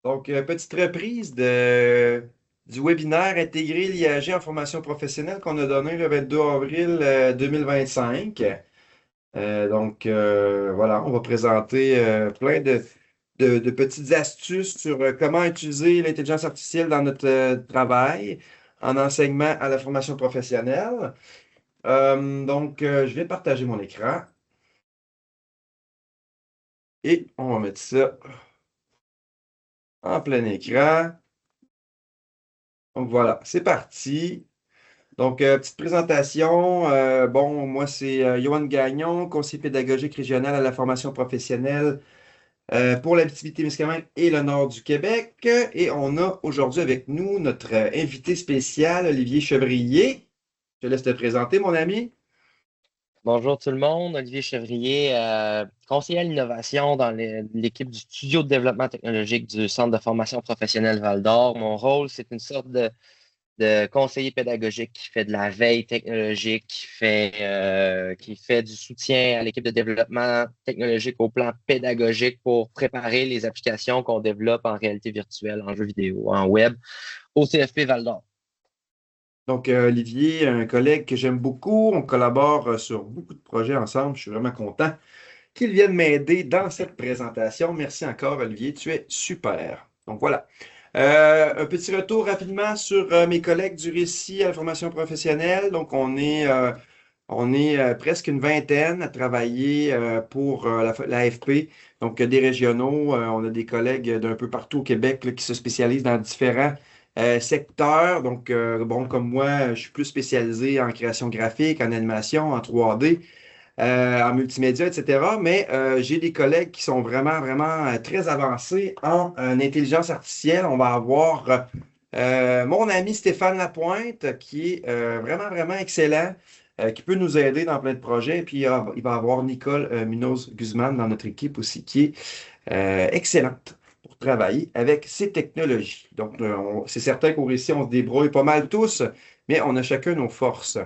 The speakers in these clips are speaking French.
Donc, petite reprise du webinaire Intégrer l'IAG en formation professionnelle qu'on a donné le 22 avril 2025. Voilà, on va présenter plein de petites astuces sur comment utiliser l'intelligence artificielle dans notre travail en enseignement à la formation professionnelle. Je vais partager mon écran et on va mettre ça en plein écran. Donc voilà, c'est parti. Donc, petite présentation. Moi, c'est Johan Gagnon, conseiller pédagogique régional à la formation professionnelle pour l'Abitibi-Témiscamingue et le nord du Québec. Et on a aujourd'hui avec nous notre invité spécial, Olivier Chevrier. Je te laisse te présenter, mon ami. Bonjour tout le monde, Olivier Chevrier, conseiller à l'innovation dans l'équipe du studio de développement technologique du Centre de formation professionnelle Val-d'Or. Mon rôle, c'est une sorte de conseiller pédagogique qui fait de la veille technologique, qui fait du soutien à l'équipe de développement technologique au plan pédagogique pour préparer les applications qu'on développe en réalité virtuelle, en jeu vidéo, en web, au CFP Val-d'Or. Donc, Olivier, un collègue que j'aime beaucoup. On collabore sur beaucoup de projets ensemble. Je suis vraiment content qu'il vienne m'aider dans cette présentation. Merci encore, Olivier. Tu es super. Donc, voilà. Un petit retour rapidement sur mes collègues du récit à la formation professionnelle. Donc, on est presque une vingtaine à travailler pour l'AFP, donc des régionaux. On a des collègues d'un peu partout au Québec là, qui se spécialisent dans différents secteurs. Donc, bon, comme moi, je suis plus spécialisé en création graphique, en animation, en 3D, en multimédia, etc. Mais j'ai des collègues qui sont vraiment, vraiment très avancés en intelligence artificielle. On va avoir mon ami Stéphane Lapointe, qui est vraiment, vraiment excellent, qui peut nous aider dans plein de projets. Puis il va avoir Nicole Munoz-Guzman dans notre équipe aussi, qui est excellente pour travailler avec ces technologies. Donc, c'est certain qu'au récit, on se débrouille pas mal tous, mais on a chacun nos forces.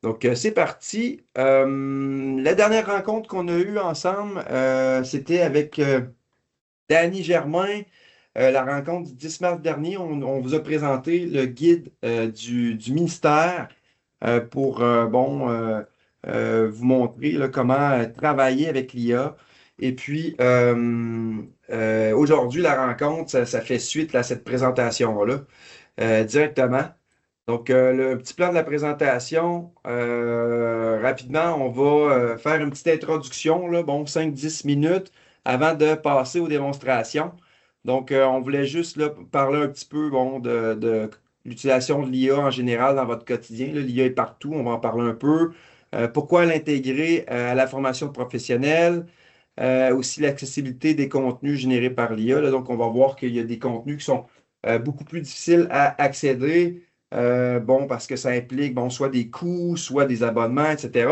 Donc, c'est parti. La dernière rencontre qu'on a eue ensemble, c'était avec Danny Germain. La rencontre du 10 mars dernier, on vous a présenté le guide du ministère pour vous montrer là, comment travailler avec l'IA. Et puis, aujourd'hui, la rencontre, ça fait suite là, à cette présentation-là directement. Donc, le petit plan de la présentation, rapidement, on va faire une petite introduction, là, bon, 5-10 minutes avant de passer aux démonstrations. Donc, on voulait juste là, parler un petit peu bon, de l'utilisation de l'IA en général dans votre quotidien. L'IA est partout, on va en parler un peu. Pourquoi l'intégrer à la formation professionnelle? Aussi l'accessibilité des contenus générés par l'IA. Là. Donc, on va voir qu'il y a des contenus qui sont beaucoup plus difficiles à accéder. Bon, parce que ça implique bon, soit des coûts, soit des abonnements, etc.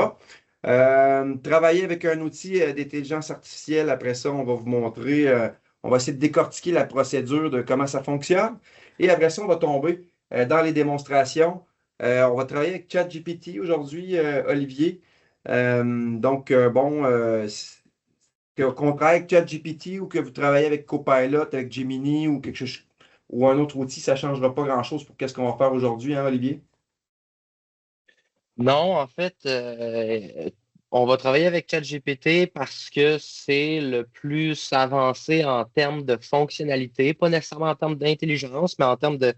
Travailler avec un outil d'intelligence artificielle, après ça, on va vous montrer, on va essayer de décortiquer la procédure de comment ça fonctionne. Et après ça, on va tomber dans les démonstrations. On va travailler avec ChatGPT aujourd'hui, Olivier. Qu'on travaille avec ChatGPT ou que vous travaillez avec Copilot, avec Gemini ou quelque chose ou un autre outil, ça ne changera pas grand-chose pour qu'est-ce qu'on va faire aujourd'hui, hein, Olivier? Non, en fait, on va travailler avec ChatGPT parce que c'est le plus avancé en termes de fonctionnalité, pas nécessairement en termes d'intelligence, mais en termes de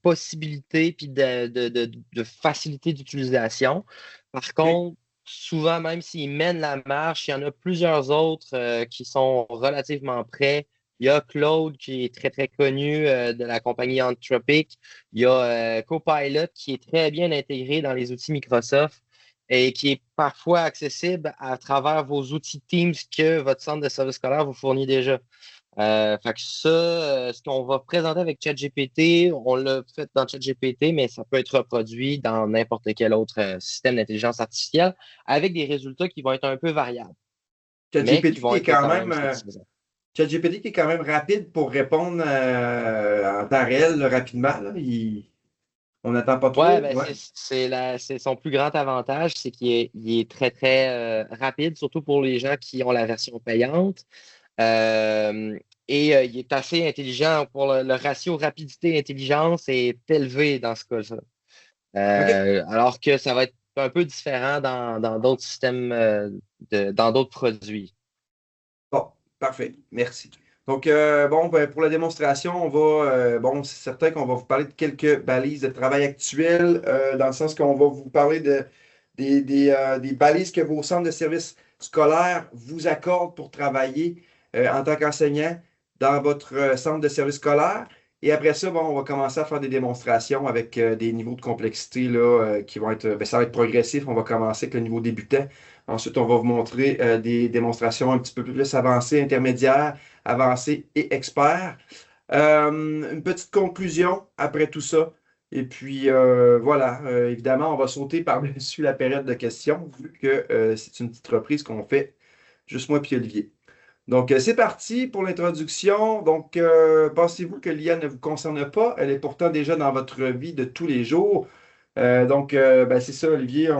possibilités puis de facilité d'utilisation. Par OK. contre, souvent, même s'il mène la marche, il y en a plusieurs autres qui sont relativement près. Il y a Claude qui est très, très connu de la compagnie Anthropic. Il y a Copilot qui est très bien intégré dans les outils Microsoft et qui est parfois accessible à travers vos outils Teams que votre centre de service scolaire vous fournit déjà. Fait que ça, ce qu'on va présenter avec ChatGPT, on l'a fait dans ChatGPT, mais ça peut être reproduit dans n'importe quel autre système d'intelligence artificielle avec des résultats qui vont être un peu variables, mais qui ChatGPT vont qui est être quand quand même même satisfaisants. ChatGPT qui est quand même rapide pour répondre en temps réel, là, rapidement. Là. On n'attend pas Ouais, trop. ben Ouais. c'est son plus grand avantage, c'est qu'il est très, très rapide, surtout pour les gens qui ont la version payante. Euh, et il est assez intelligent pour le ratio rapidité-intelligence est élevé dans ce cas-là. OK. Alors que ça va être un peu différent dans d'autres systèmes, dans d'autres produits. Bon, parfait. Merci. Donc, bon, ben, pour la démonstration, bon, c'est certain qu'on va vous parler de quelques balises de travail actuelles, dans le sens qu'on va vous parler des balises que vos centres de services scolaires vous accordent pour travailler en tant qu'enseignant dans votre centre de service scolaire. Et après ça, bon, on va commencer à faire des démonstrations avec des niveaux de complexité là, qui vont être, ben, ça va être progressif. On va commencer avec le niveau débutant. Ensuite, on va vous montrer des démonstrations un petit peu plus avancées, intermédiaires, avancées et experts. Une petite conclusion après tout ça. Et puis, voilà, évidemment, on va sauter par-dessus la période de questions, vu que c'est une petite reprise qu'on fait, juste moi et Olivier. Donc, c'est parti pour l'introduction. Donc, pensez-vous que l'IA ne vous concerne pas? Elle est pourtant déjà dans votre vie de tous les jours. Donc, ben, c'est ça, Olivier,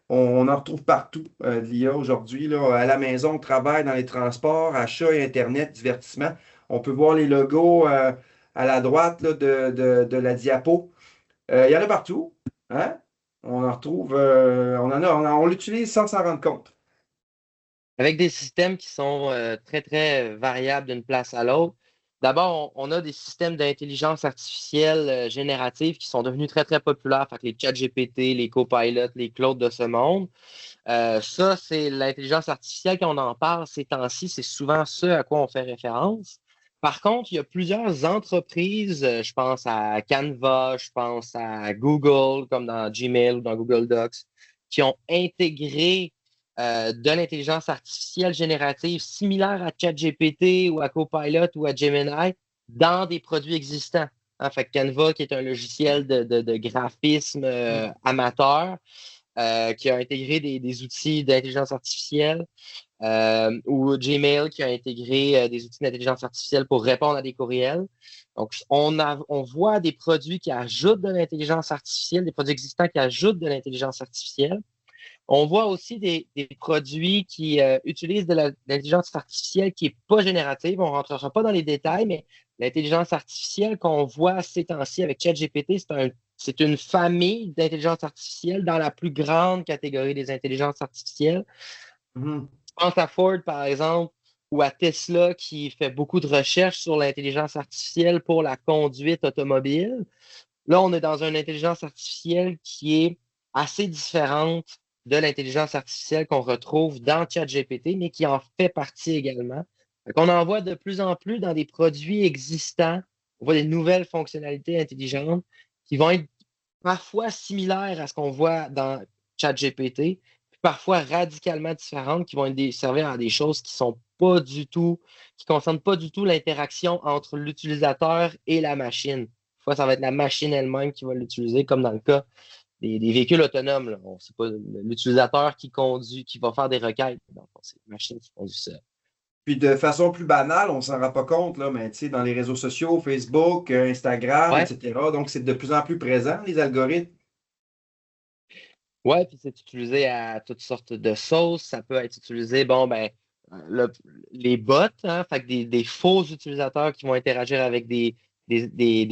on en retrouve partout, de l'IA aujourd'hui, là, à la maison, au travail, dans les transports, achats et Internet, divertissement. On peut voir les logos à la droite là, de la diapo. Il y en a partout, hein? On en retrouve, on l'utilise sans s'en rendre compte. Avec des systèmes qui sont très, très variables d'une place à l'autre. D'abord, on a des systèmes d'intelligence artificielle générative qui sont devenus très, très populaires. Fait que les ChatGPT, les Copilot, les Claude de ce monde. Ça, c'est l'intelligence artificielle, quand on en parle ces temps-ci, c'est souvent ce à quoi on fait référence. Par contre, il y a plusieurs entreprises, je pense à Canva, je pense à Google, comme dans Gmail ou dans Google Docs, qui ont intégré de l'intelligence artificielle générative similaire à ChatGPT ou à Copilot ou à Gemini dans des produits existants. Hein, fait que Canva, qui est un logiciel de graphisme amateur, qui a intégré des outils d'intelligence artificielle, ou Gmail qui a intégré des outils d'intelligence artificielle pour répondre à des courriels. Donc, on voit des produits qui ajoutent de l'intelligence artificielle, des produits existants qui ajoutent de l'intelligence artificielle. On voit aussi des produits qui utilisent de l'intelligence artificielle qui n'est pas générative. On ne rentrera pas dans les détails, mais l'intelligence artificielle qu'on voit ces temps-ci avec ChatGPT, c'est une famille d'intelligence artificielle dans la plus grande catégorie des intelligences artificielles. Mhm. Je pense à Ford, par exemple, ou à Tesla qui fait beaucoup de recherches sur l'intelligence artificielle pour la conduite automobile. Là, on est dans une intelligence artificielle qui est assez différente de l'intelligence artificielle qu'on retrouve dans ChatGPT, mais qui en fait partie également. On en voit de plus en plus dans des produits existants. On voit des nouvelles fonctionnalités intelligentes qui vont être parfois similaires à ce qu'on voit dans ChatGPT, puis parfois radicalement différentes, qui vont servir à des choses qui sont pas du tout, qui ne concernent pas du tout l'interaction entre l'utilisateur et la machine. Fois, ça va être la machine elle-même qui va l'utiliser, comme dans le cas des véhicules autonomes. Là. C'est pas l'utilisateur qui conduit, qui va faire des requêtes. Donc, c'est la machine qui conduit ça. Puis de façon plus banale, on s'en rend pas compte, là, mais tu sais, dans les réseaux sociaux, Facebook, Instagram, Ouais, etc. Donc, c'est de plus en plus présent, les algorithmes. ouais, puis c'est utilisé à toutes sortes de sauces. Ça peut être utilisé, bon, ben, le- les bots, hein, fait que des faux utilisateurs qui vont interagir avec des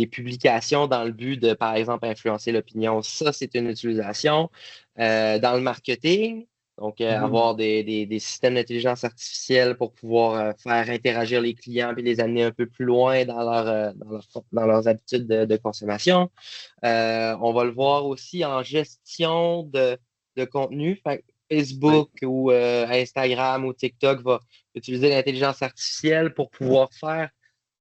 publications dans le but de, par exemple, influencer l'opinion. Ça, c'est une utilisation. Dans le marketing, donc Mhm. avoir des systèmes d'intelligence artificielle pour pouvoir faire interagir les clients et les amener un peu plus loin dans leurs habitudes de consommation. On va le voir aussi en gestion de contenu. Fait que Oui. Facebook ou Instagram ou TikTok va utiliser l'intelligence artificielle pour pouvoir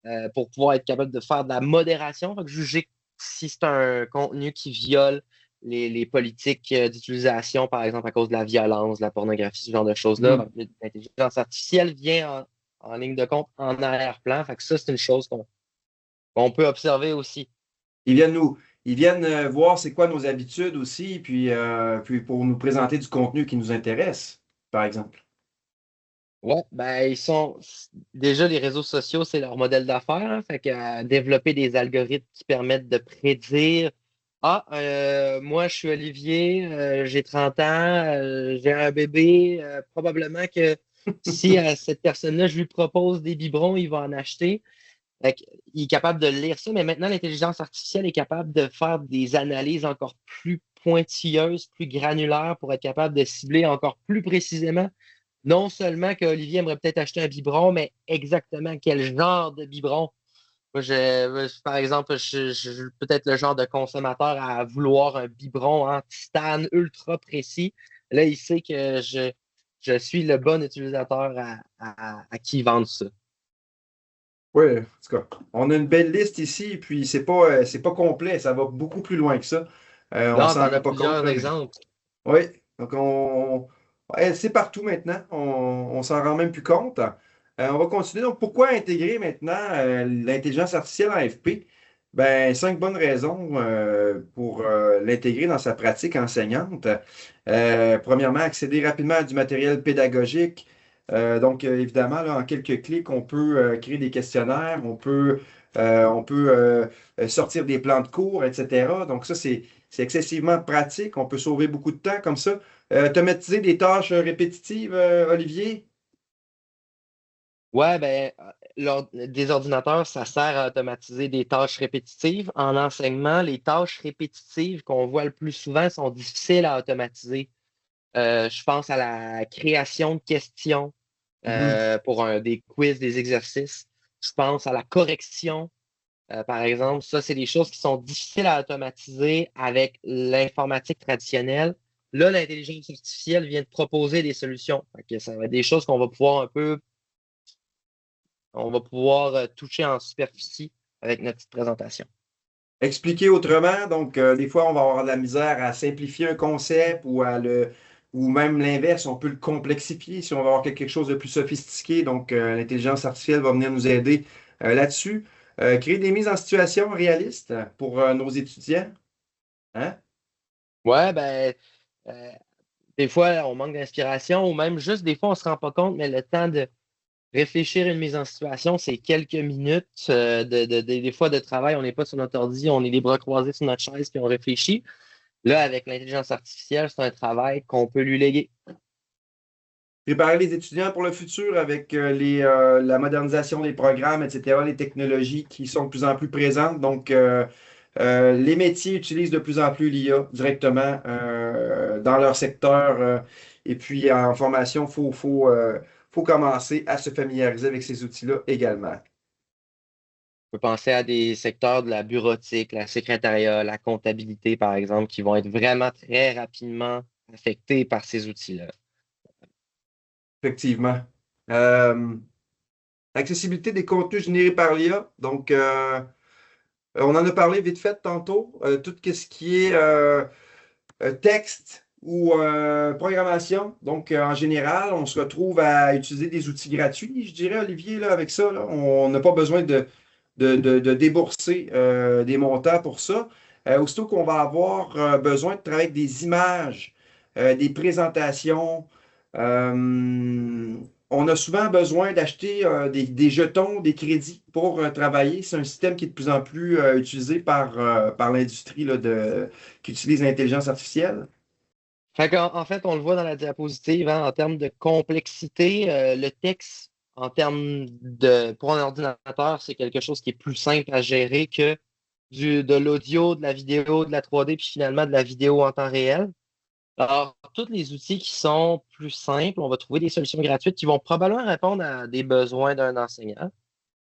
être capable de faire de la modération, fait que juger si c'est un contenu qui viole les politiques d'utilisation, par exemple à cause de la violence, de la pornographie, ce genre de choses-là. Mhm. L'intelligence artificielle vient en ligne de compte en arrière-plan. Fait que ça, c'est une chose qu'on peut observer aussi. Ils viennent ils viennent voir c'est quoi nos habitudes aussi, puis pour nous présenter du contenu qui nous intéresse, par exemple. Ouais, ben ils sont déjà les réseaux sociaux, c'est leur modèle d'affaires. Hein, fait que développer des algorithmes qui permettent de prédire moi je suis Olivier, j'ai 30 ans, j'ai un bébé, probablement que Si à cette personne-là, je lui propose des biberons, il va en acheter. Fait il est capable de lire ça, mais maintenant, l'intelligence artificielle est capable de faire des analyses encore plus pointilleuses, plus granulaires pour être capable de cibler encore plus précisément non seulement que Olivier aimerait peut-être acheter un biberon, mais exactement quel genre de biberon. Moi, par exemple, je suis peut-être le genre de consommateur à vouloir un biberon en titane ultra précis. Là, il sait que je suis le bon utilisateur à qui vendre ça. Oui, en tout cas, on a une belle liste ici, puis c'est pas complet, ça va beaucoup plus loin que ça. On Non, s'en t'en rend as pas compte, plusieurs là, mais exemples. oui, donc c'est partout maintenant, on s'en rend même plus compte. On va continuer. Donc, pourquoi intégrer maintenant l'intelligence artificielle en FP? Ben, 5 bonnes raisons pour l'intégrer dans sa pratique enseignante. Premièrement, accéder rapidement à du matériel pédagogique. Donc, évidemment, là, en quelques clics, on peut créer des questionnaires, on peut sortir des plans de cours, etc. Donc, ça, c'est excessivement pratique. On peut sauver beaucoup de temps comme ça. Automatiser des tâches répétitives, Olivier? Ouais, ben, des ordinateurs, ça sert à automatiser des tâches répétitives. En enseignement, les tâches répétitives qu'on voit le plus souvent sont difficiles à automatiser. Je pense à la création de questions Mhm. pour des quiz, des exercices. Je pense à la correction, par exemple. Ça, c'est des choses qui sont difficiles à automatiser avec l'informatique traditionnelle. Là, l'intelligence artificielle vient de proposer des solutions. Fait que ça va être des choses on va pouvoir toucher en superficie avec notre petite présentation. Expliquer autrement, donc des fois, on va avoir de la misère à simplifier un concept ou même l'inverse, on peut le complexifier si on va avoir quelque chose de plus sophistiqué. Donc, l'intelligence artificielle va venir nous aider là-dessus. Créer des mises en situation réalistes pour nos étudiants. Hein? Ouais, ben, euh, des fois, on manque d'inspiration ou même juste des fois, on ne se rend pas compte, mais le temps de réfléchir à une mise en situation, c'est quelques minutes. Des fois de travail, on n'est pas sur notre ordi, on est les bras croisés sur notre chaise puis on réfléchit. Là, avec l'intelligence artificielle, c'est un travail qu'on peut lui léguer. Préparer les étudiants pour le futur avec la modernisation des programmes, etc., les technologies qui sont de plus en plus présentes. Donc, les métiers utilisent de plus en plus l'IA directement dans leur secteur. Et puis, en formation, faut commencer à se familiariser avec ces outils-là également. On peut penser à des secteurs de la bureautique, la secrétariat, la comptabilité, par exemple, qui vont être vraiment très rapidement affectés par ces outils-là. Effectivement. Euh, accessibilité des contenus générés par l'IA. Donc, on en a parlé vite fait tantôt. Tout ce qui est texte ou programmation. Donc, en général, on se retrouve à utiliser des outils gratuits, je dirais, Olivier, là, avec ça. Là. On n'a pas besoin de débourser des montants pour ça. Aussitôt qu'on va avoir besoin de travailler avec des images, des présentations, euh, on a souvent besoin d'acheter des jetons, des crédits pour travailler. C'est un système qui est de plus en plus utilisé par l'industrie là, qui utilise l'intelligence artificielle. En fait, on le voit dans la diapositive, hein, en termes de complexité, le texte, pour un ordinateur, c'est quelque chose qui est plus simple à gérer que de l'audio, de la vidéo, de la 3D, puis finalement de la vidéo en temps réel. Alors, tous les outils qui sont plus simples, on va trouver des solutions gratuites qui vont probablement répondre à des besoins d'un enseignant.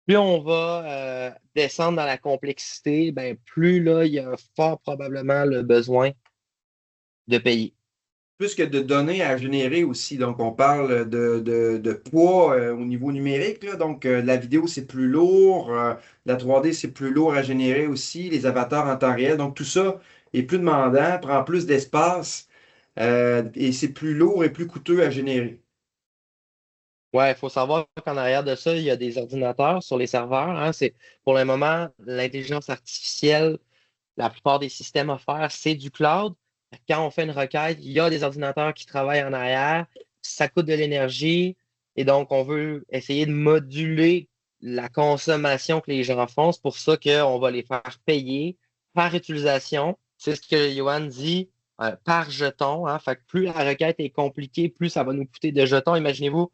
Plus on va descendre dans la complexité, ben, plus là, il y a fort probablement le besoin de payer. Plus que de données à générer aussi. Donc, on parle de poids au niveau numérique. Là. Donc, la vidéo, c'est plus lourd. La 3D, c'est plus lourd à générer aussi. Les avatars en temps réel. Donc, tout ça est plus demandant, prend plus d'espace et c'est plus lourd et plus coûteux à générer. Ouais, il faut savoir qu'en arrière de ça, il y a des ordinateurs sur les serveurs, hein. Pour le moment, l'intelligence artificielle, la plupart des systèmes offerts, c'est du cloud. Quand on fait une requête, il y a des ordinateurs qui travaillent en arrière. Ça coûte de l'énergie. Et donc, on veut essayer de moduler la consommation que les gens font. C'est pour ça qu'on va les faire payer par utilisation. C'est ce que Johan dit, par jeton, hein. Fait que plus la requête est compliquée, plus ça va nous coûter de jetons. Imaginez-vous,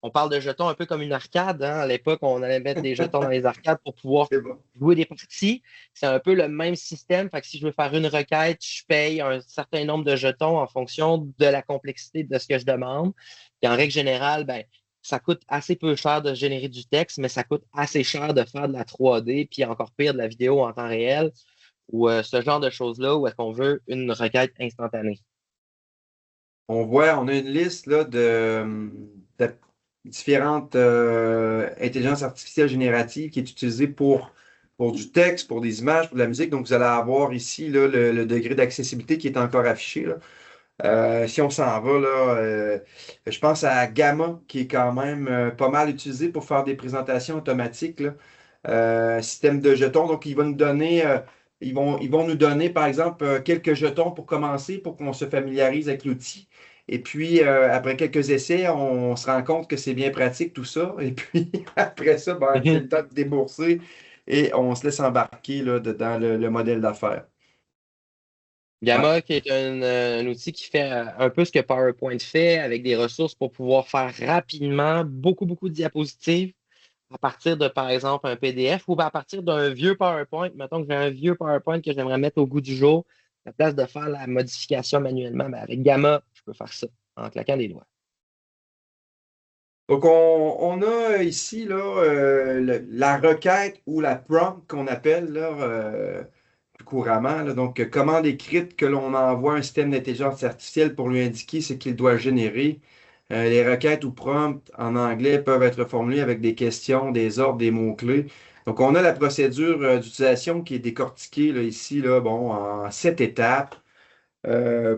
on parle de jetons un peu comme une arcade. Hein. À l'époque, on allait mettre des jetons dans les arcades pour pouvoir C'est bon. jouer des parties. C'est un peu le même système. Fait que si je veux faire une requête, je paye un certain nombre de jetons en fonction de la complexité de ce que je demande. Et en règle générale, ben, ça coûte assez peu cher de générer du texte, mais ça coûte assez cher de faire de la 3D, puis encore pire de la vidéo en temps réel, ou ce genre de choses-là, où est-ce qu'on veut une requête instantanée. On a une liste là, de différentes intelligences artificielles génératives qui est utilisée pour du texte, pour des images, pour de la musique. Donc, vous allez avoir ici là, le degré d'accessibilité qui est encore affiché, là. Si on s'en va, là, je pense à Gamma, qui est quand même pas mal utilisé pour faire des présentations automatiques, là. Système de jetons. Donc, il va nous donner, ils vont nous donner, par exemple, quelques jetons pour commencer, pour qu'on se familiarise avec l'outil. Et puis, après quelques essais, on se rend compte que c'est bien pratique, tout ça. Et puis, après ça, ben, c'est le temps de débourser et on se laisse embarquer là, dans le modèle d'affaires. Ouais. Gamma, qui est un outil qui fait un peu ce que PowerPoint fait, avec des ressources pour pouvoir faire rapidement beaucoup de diapositives à partir de, par exemple, un PDF ou à partir d'un vieux PowerPoint. Mettons que j'ai un vieux PowerPoint que j'aimerais mettre au goût du jour, à la place de faire la modification manuellement, ben avec Gamma, je peux faire ça en claquant des doigts. Donc, on a ici là, la requête ou la prompt qu'on appelle là, plus couramment. Là. Donc, commande écrite que l'on envoie à un système d'intelligence artificielle pour lui indiquer ce qu'il doit générer. Les requêtes ou prompts en anglais peuvent être formulées avec des questions, des ordres, des mots-clés. Donc, on a la procédure d'utilisation qui est décortiquée là, ici là, bon, en 7 étapes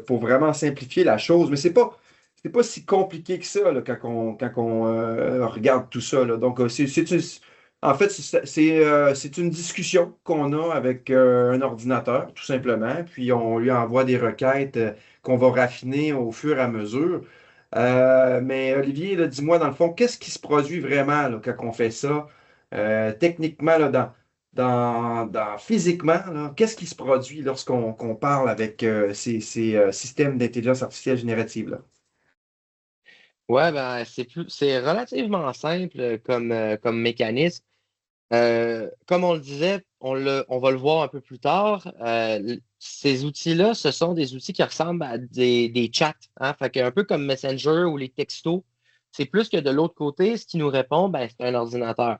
pour vraiment simplifier la chose. Mais c'est pas si compliqué que ça là, quand on regarde tout ça. Là. Donc, en fait, c'est une discussion qu'on a avec un ordinateur, tout simplement. Puis, on lui envoie des requêtes qu'on va raffiner au fur et à mesure. Mais Olivier, là, dis-moi, dans le fond, qu'est-ce qui se produit vraiment là, quand on fait ça? Techniquement, là, physiquement, là, qu'est-ce qui se produit lorsqu'on qu'on parle avec ces systèmes d'intelligence artificielle générative là? Ouais, ben, c'est relativement simple comme mécanisme. Comme on le disait, on va le voir un peu plus tard. Ces outils-là, ce sont des outils qui ressemblent à des chats. Hein? Fait que un peu comme Messenger ou les textos. C'est plus que de l'autre côté, ce qui nous répond, ben, c'est un ordinateur.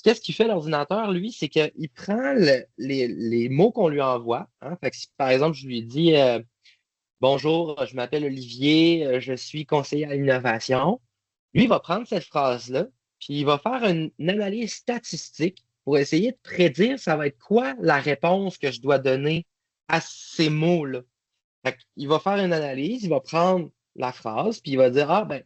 Qu'est-ce qu'il fait l'ordinateur, lui, c'est qu'il prend les mots qu'on lui envoie. Hein? Fait que si, par exemple, je lui dis bonjour, je m'appelle Olivier, je suis conseiller à l'innovation. Lui, il va prendre cette phrase-là, puis il va faire une analyse statistique pour essayer de prédire ça va être quoi la réponse que je dois donner à ces mots-là. Il va faire une analyse, il va prendre la phrase, puis il va dire, ah ben,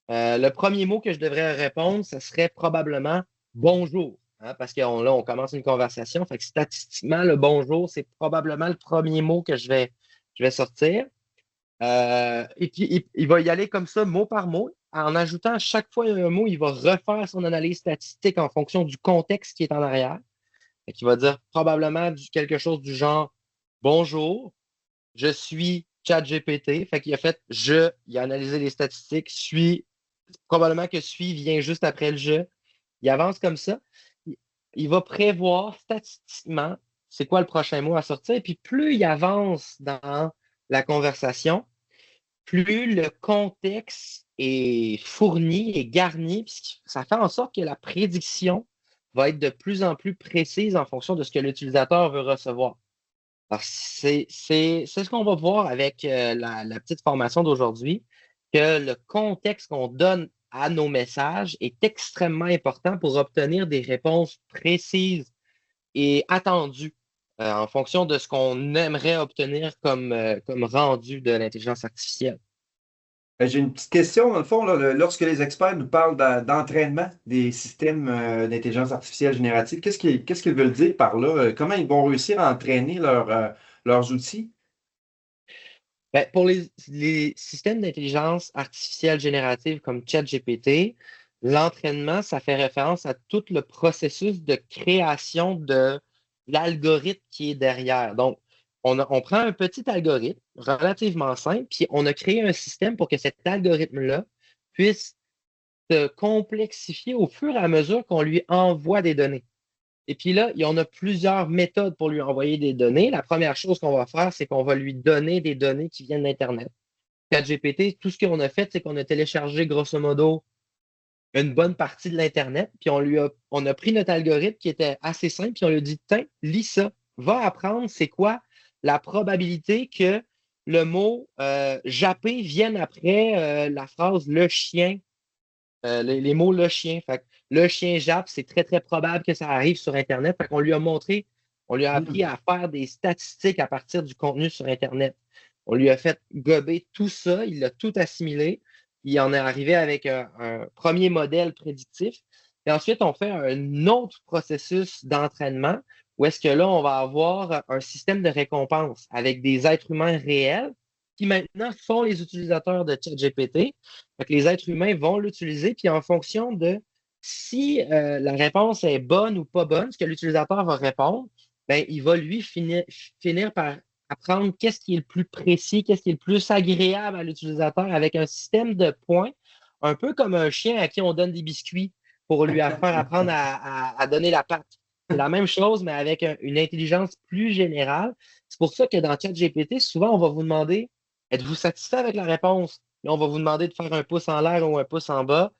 le premier mot que je devrais répondre, ce serait probablement bonjour. Hein, parce que là, on commence une conversation. Fait que statistiquement, le bonjour, c'est probablement le premier mot que je vais sortir. Et puis, il va y aller comme ça, mot par mot. En ajoutant à chaque fois un mot, il va refaire son analyse statistique en fonction du contexte qui est en arrière. Et il va dire probablement quelque chose du genre bonjour, je suis ChatGPT. Fait qu'il a fait il a analysé les statistiques, probablement que suis vient juste après le je. Il avance comme ça. Il va prévoir statistiquement c'est quoi le prochain mot à sortir. Et puis plus il avance dans la conversation, plus le contexte est fourni et garni, puis ça fait en sorte que la prédiction va être de plus en plus précise en fonction de ce que l'utilisateur veut recevoir. Alors, c'est ce qu'on va voir avec la petite formation d'aujourd'hui, que le contexte qu'on donne à nos messages est extrêmement important pour obtenir des réponses précises et attendues en fonction de ce qu'on aimerait obtenir comme rendu de l'intelligence artificielle. J'ai une petite question, dans le fond, là, lorsque les experts nous parlent d'entraînement des systèmes d'intelligence artificielle générative, qu'est-ce qu'ils veulent dire par là? Comment ils vont réussir à entraîner leurs outils? Ben, pour les systèmes d'intelligence artificielle générative comme ChatGPT, l'entraînement, ça fait référence à tout le processus de création de l'algorithme qui est derrière. Donc, on prend un petit algorithme relativement simple, puis on a créé un système pour que cet algorithme-là puisse se complexifier au fur et à mesure qu'on lui envoie des données. Et puis là, on a plusieurs méthodes pour lui envoyer des données. La première chose qu'on va faire, c'est qu'on va lui donner des données qui viennent d'Internet. ChatGPT, tout ce qu'on a fait, c'est qu'on a téléchargé grosso modo une bonne partie de l'Internet, puis on a pris notre algorithme qui était assez simple, puis on lui a dit, tiens, lis ça, va apprendre c'est quoi la probabilité que le mot japper vienne après la phrase le chien, les mots le chien. Fait que le chien jappe, c'est très, très probable que ça arrive sur Internet. Fait qu'on lui a montré, on lui a appris Mhm. à faire des statistiques à partir du contenu sur Internet. On lui a fait gober tout ça, il a tout assimilé. Il en est arrivé avec un premier modèle prédictif. Et ensuite, on fait un autre processus d'entraînement où est-ce que là, on va avoir un système de récompense avec des êtres humains réels qui maintenant sont les utilisateurs de ChatGPT. Fait que les êtres humains vont l'utiliser, puis en fonction de si la réponse est bonne ou pas bonne, ce que l'utilisateur va répondre, ben, il va lui finir par apprendre qu'est-ce qui est le plus précis, qu'est-ce qui est le plus agréable à l'utilisateur avec un système de points, un peu comme un chien à qui on donne des biscuits pour lui faire apprendre à donner la patte. C'est la même chose, mais avec une intelligence plus générale. C'est pour ça que dans ChatGPT, souvent, on va vous demander, êtes-vous satisfait avec la réponse? Là, on va vous demander de faire un pouce en l'air ou un pouce en bas.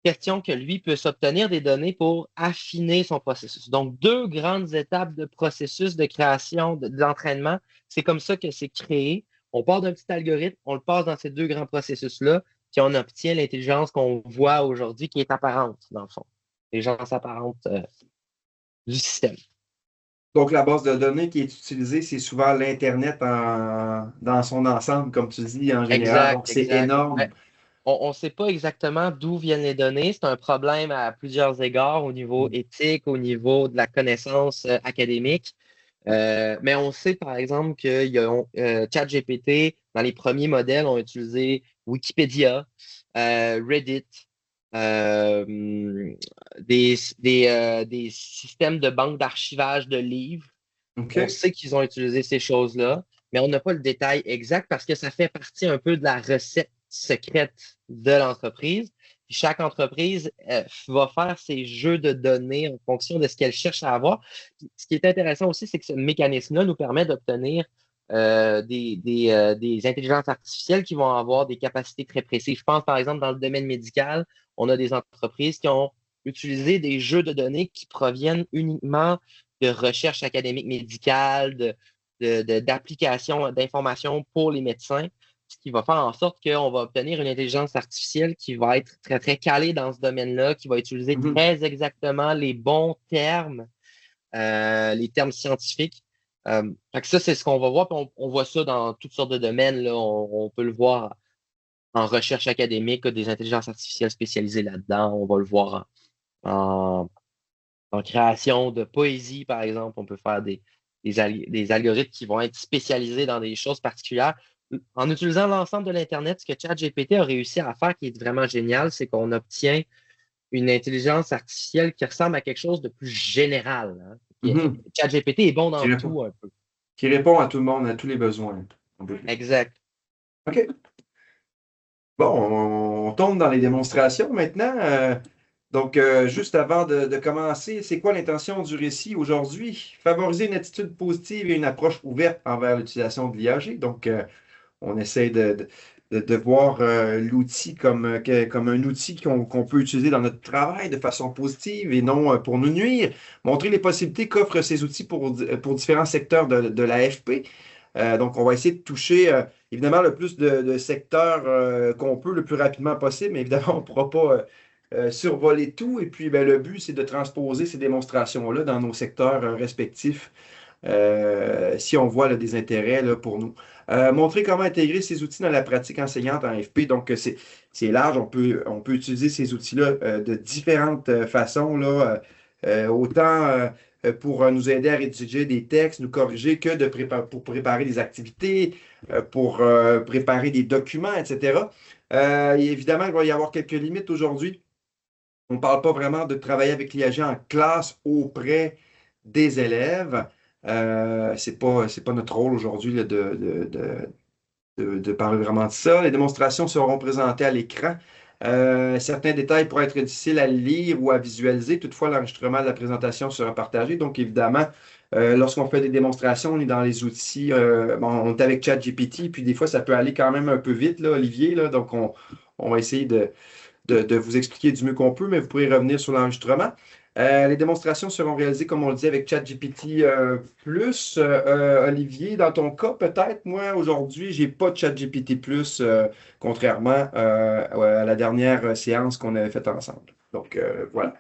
Question que lui puisse obtenir des données pour affiner son processus. Donc, deux grandes étapes de processus de création, d'entraînement. C'est comme ça que c'est créé. On part d'un petit algorithme, on le passe dans ces deux grands processus-là, puis on obtient l'intelligence qu'on voit aujourd'hui qui est apparente, dans le fond. L'intelligence apparente du système. Donc, la base de données qui est utilisée, c'est souvent l'Internet dans son ensemble, comme tu dis, en général. Exact, Donc, c'est exact. Ben, énorme. on ne sait pas exactement d'où viennent les données. C'est un problème à plusieurs égards au niveau éthique, au niveau de la connaissance académique. Mais on sait, par exemple, que ChatGPT, dans les premiers modèles, ont utilisé Wikipédia, Reddit, euh, des systèmes de banque d'archivage de livres. On OK. sait qu'ils ont utilisé ces choses-là, mais on n'a pas le détail exact parce que ça fait partie un peu de la recette secrète de l'entreprise. Puis chaque entreprise va faire ses jeux de données en fonction de ce qu'elle cherche à avoir. Puis ce qui est intéressant aussi, c'est que ce mécanisme-là nous permet d'obtenir des intelligences artificielles qui vont avoir des capacités très précises. Je pense, par exemple, dans le domaine médical, on a des entreprises qui ont utilisé des jeux de données qui proviennent uniquement de recherche académique médicale, d'application d'informations pour les médecins, ce qui va faire en sorte qu'on va obtenir une intelligence artificielle qui va être très, très calée dans ce domaine-là, qui va utiliser Mhm. très exactement les termes scientifiques. Fait que ça, c'est ce qu'on va voir, puis on voit ça dans toutes sortes de domaines. Là. On peut le voir en recherche académique, des intelligences artificielles spécialisées là-dedans. On va le voir en, en création de poésie, par exemple. On peut faire des algorithmes qui vont être spécialisés dans des choses particulières. En utilisant l'ensemble de l'Internet, ce que ChatGPT a réussi à faire qui est vraiment génial, c'est qu'on obtient une intelligence artificielle qui ressemble à quelque chose de plus général. Hein. Mhm. ChatGPT est bon Qui dans répond, tout un peu. qui répond à tout le monde, à tous les besoins. Exact. OK. Bon, on tombe dans les démonstrations maintenant. Donc, juste avant de commencer, c'est quoi l'intention du récit aujourd'hui? Favoriser une attitude positive et une approche ouverte envers l'utilisation de l'IAG. Donc, on essaie de voir l'outil comme un outil qu'on peut utiliser dans notre travail de façon positive et non pour nous nuire. Montrer les possibilités qu'offrent ces outils pour différents secteurs de l'AFP. Donc, on va essayer de toucher évidemment le plus de secteurs qu'on peut le plus rapidement possible, mais évidemment, on ne pourra pas survoler tout. Et puis, ben, le but, c'est de transposer ces démonstrations-là dans nos secteurs respectifs si on voit là, des intérêts là, pour nous. Montrer comment intégrer ces outils dans la pratique enseignante en FP. Donc, c'est large. On peut utiliser ces outils-là de différentes façons, là, autant pour nous aider à rédiger des textes, nous corriger, que pour préparer des activités, pour préparer des documents, etc. Et évidemment, il va y avoir quelques limites aujourd'hui. On ne parle pas vraiment de travailler avec l'IAG en classe auprès des élèves. C'est pas notre rôle aujourd'hui là, de parler vraiment de ça. Les démonstrations seront présentées à l'écran Certains détails pourraient être difficiles à lire ou à visualiser. Toutefois, l'enregistrement de la présentation sera partagé. Donc, évidemment, lorsqu'on fait des démonstrations, on est dans les outils. Bon, on est avec ChatGPT, puis des fois, ça peut aller quand même un peu vite, là, Olivier. Là, donc, on va essayer de vous expliquer du mieux qu'on peut, mais vous pourrez revenir sur l'enregistrement. Les démonstrations seront réalisées, comme on le dit, avec ChatGPT plus. Olivier, dans ton cas, peut-être, moi, aujourd'hui, j'ai pas de ChatGPT plus, contrairement à la dernière séance qu'on avait faite ensemble. Donc, voilà.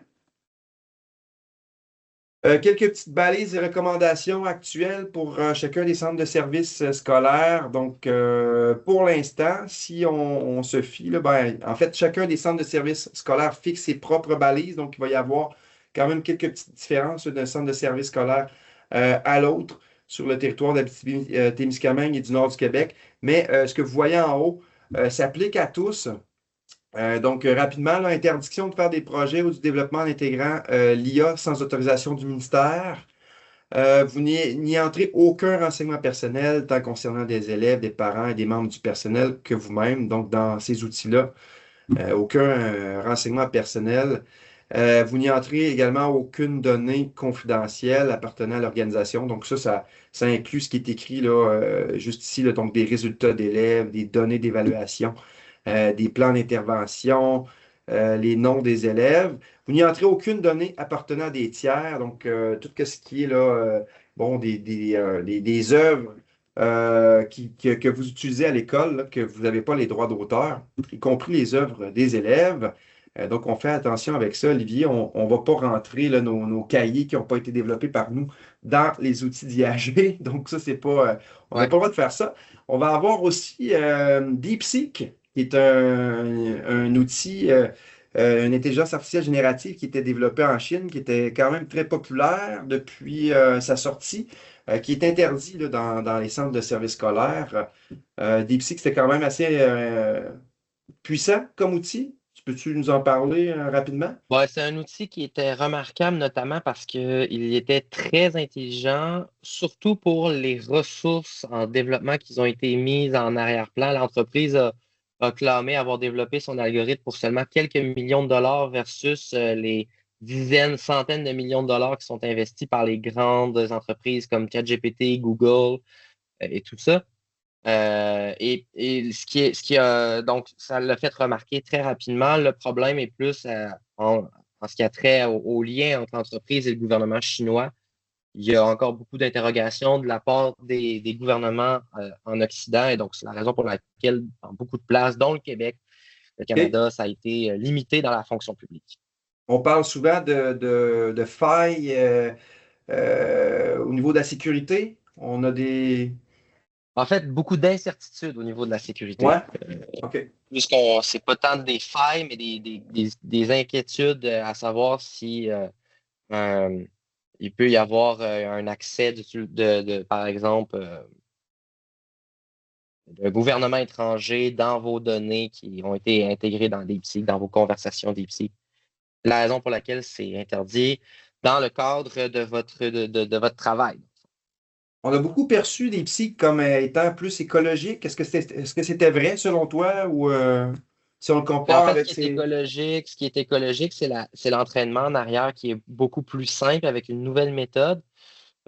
Quelques petites balises et recommandations actuelles pour chacun des centres de services scolaires. Donc, pour l'instant, si on se fie, là, ben, en fait, chacun des centres de services scolaires fixe ses propres balises. Donc, il va y avoir quand même quelques petites différences d'un centre de service scolaire à l'autre sur le territoire d'Abitibi-Témiscamingue et du nord du Québec. Mais ce que vous voyez en haut s'applique à tous. Donc, rapidement, l'interdiction de faire des projets ou du développement en intégrant l'IA sans autorisation du ministère. Vous n'y entrez aucun renseignement personnel, tant concernant des élèves, des parents et des membres du personnel que vous-même. Donc, dans ces outils-là, aucun renseignement personnel. Vous n'y entrez également aucune donnée confidentielle appartenant à l'organisation. Donc, ça inclut ce qui est écrit là, juste ici, là, donc des résultats d'élèves, des données d'évaluation, des plans d'intervention, les noms des élèves. Vous n'y entrez aucune donnée appartenant à des tiers, donc tout ce qui est là, bon, des œuvres que vous utilisez à l'école, là, que vous n'avez pas les droits d'auteur, y compris les œuvres des élèves. Donc, on fait attention avec ça, Olivier. On ne va pas rentrer là, nos cahiers qui n'ont pas été développés par nous dans les outils d'IAG. Donc, ça, c'est pas. On n'a Ouais. pas le droit de faire ça. On va avoir aussi DeepSeek, qui est un outil, une intelligence artificielle générative qui était développée en Chine, qui était quand même très populaire depuis sa sortie, qui est interdit là, dans les centres de services scolaires. DeepSeek, c'était quand même assez puissant comme outil. Peux-tu nous en parler rapidement? Ouais, c'est un outil qui était remarquable notamment parce qu'il était très intelligent, surtout pour les ressources en développement qui ont été mises en arrière-plan. L'entreprise a clamé avoir développé son algorithme pour seulement quelques millions de dollars versus les dizaines, centaines de millions de dollars qui sont investis par les grandes entreprises comme ChatGPT, Google et tout ça. Et donc, ça l'a fait remarquer très rapidement. Le problème est plus en ce qui a trait au lien entre l'entreprise et le gouvernement chinois. Il y a encore beaucoup d'interrogations de la part des gouvernements en Occident. Et donc, c'est la raison pour laquelle, dans beaucoup de places, dont le Québec, le OK. Canada, ça a été limité dans la fonction publique. On parle souvent de failles au niveau de la sécurité. On a des. En fait, beaucoup d'incertitudes au niveau de la sécurité. Ouais, OK. Puisqu'on c'est pas tant des failles, mais des inquiétudes à savoir si euh, il peut y avoir un accès par exemple, d'un gouvernement étranger dans vos données qui ont été intégrées dans DeepSeek, dans vos conversations DeepSeek. La raison pour laquelle c'est interdit dans le cadre de votre travail. On a beaucoup perçu des psys comme étant plus écologiques. Est-ce que c'était vrai selon toi ou si on le Mais en compare fait, avec ces. ce qui est écologique, c'est l'entraînement en arrière qui est beaucoup plus simple avec une nouvelle méthode.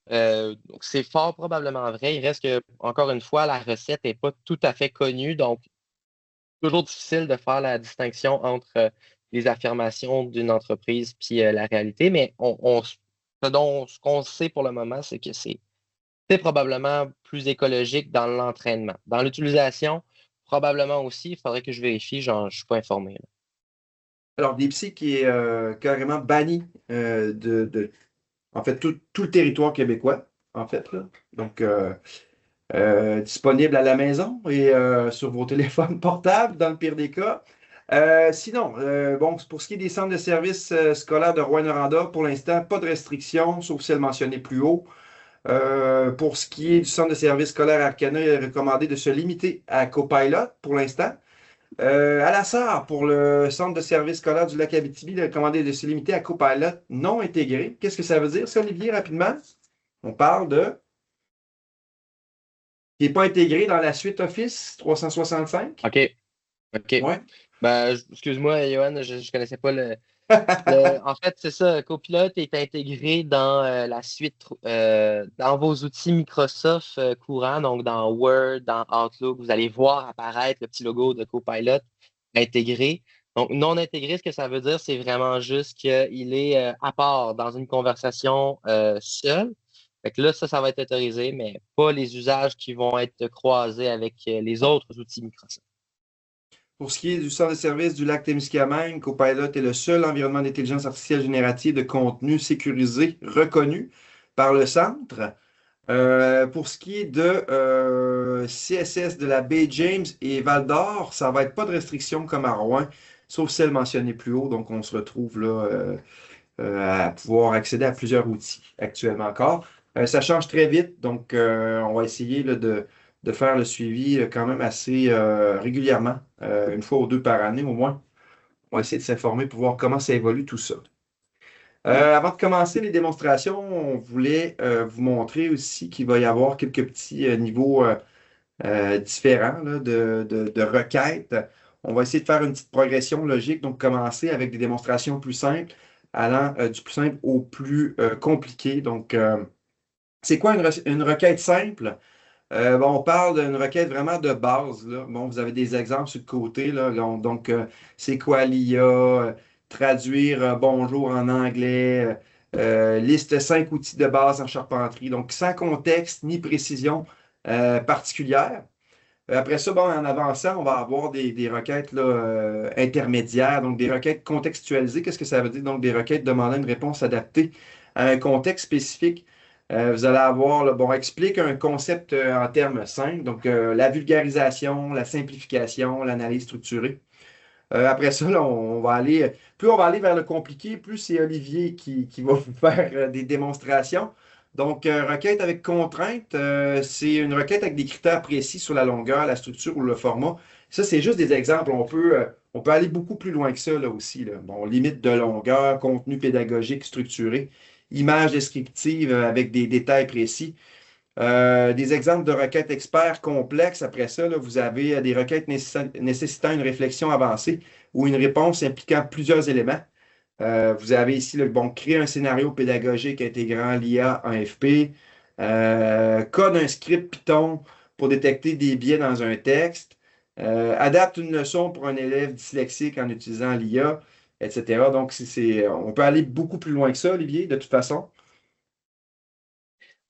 Donc, c'est fort probablement vrai. Il reste que, encore une fois, la recette n'est pas tout à fait connue. Donc, toujours difficile de faire la distinction entre les affirmations d'une entreprise puis la réalité. Mais ce qu'on sait pour le moment, c'est que c'est probablement plus écologique dans l'entraînement. Dans l'utilisation, probablement aussi. Il faudrait que je vérifie. Je ne suis pas informé, là. Alors, des psys qui est carrément banni en fait, tout le territoire québécois, en fait, là. Donc, disponible à la maison et sur vos téléphones portables, dans le pire des cas. Sinon, bon, pour ce qui est des centres de services scolaires de Rouyn-Noranda, pour l'instant, pas de restrictions, sauf celles mentionnées plus haut. Pour ce qui est du centre de services scolaire Arcana, il est recommandé de se limiter à Copilot pour l'instant. À la SAR, pour le centre de services scolaire du lac Abitibi, il est recommandé de se limiter à Copilot non intégré. Qu'est-ce que ça veut dire, ça, Olivier, rapidement? On parle de qui n'est pas intégré dans la suite Office 365. OK. OK. Ouais. Excuse-moi, Johan, je ne connaissais pas en fait, c'est ça. Copilot est intégré dans la suite, dans vos outils Microsoft courants, donc dans Word, dans Outlook. Vous allez voir apparaître le petit logo de Copilot intégré. Donc, non intégré, ce que ça veut dire, c'est vraiment juste qu'il est à part dans une conversation seule. Fait que là, ça va être autorisé, mais pas les usages qui vont être croisés avec les autres outils Microsoft. Pour ce qui est du centre de service du lac Témiscamingue, Copilot est le seul environnement d'intelligence artificielle générative de contenu sécurisé reconnu par le centre. Pour ce qui est de CSS de la baie James et Val d'Or, ça va être pas de restriction comme à Rouen, sauf celle mentionnée plus haut. Donc, on se retrouve là à pouvoir accéder à plusieurs outils actuellement encore. Ça change très vite, donc on va essayer là, de faire le suivi quand même assez régulièrement, une fois ou deux par année au moins. On va essayer de s'informer pour voir comment ça évolue tout ça. Avant de commencer les démonstrations, on voulait vous montrer aussi qu'il va y avoir quelques petits niveaux différents là, de requêtes. On va essayer de faire une petite progression logique, donc commencer avec des démonstrations plus simples, allant du plus simple au plus compliqué. Donc, c'est quoi une requête simple? Bon, on parle d'une requête vraiment de base, là. Bon, vous avez des exemples sur le côté, là. Donc, c'est quoi l'IA? Traduire bonjour en anglais. Liste 5 outils de base en charpenterie. Donc, sans contexte ni précision particulière. Après ça, bon, en avançant, on va avoir des requêtes là, intermédiaires, donc des requêtes contextualisées. Qu'est-ce que ça veut dire? Donc, des requêtes demandant une réponse adaptée à un contexte spécifique. Vous allez avoir, là, bon, explique un concept en termes simples, donc la vulgarisation, la simplification, l'analyse structurée. Après ça, là, plus on va aller vers le compliqué, plus c'est Olivier qui va vous faire des démonstrations. Donc, requête avec contrainte, c'est une requête avec des critères précis sur la longueur, la structure ou le format. Ça, c'est juste des exemples. On peut aller beaucoup plus loin que ça, là aussi, là. Bon, limite de longueur, contenu pédagogique structuré, image descriptive avec des détails précis. Des exemples de requêtes experts complexes. Après ça, là, vous avez des requêtes nécessitant une réflexion avancée ou une réponse impliquant plusieurs éléments. Vous avez ici, bon, créer un scénario pédagogique intégrant l'IA en FP, code un script Python pour détecter des biais dans un texte, adapte une leçon pour un élève dyslexique en utilisant l'IA, etc. Donc, on peut aller beaucoup plus loin que ça, Olivier, de toute façon.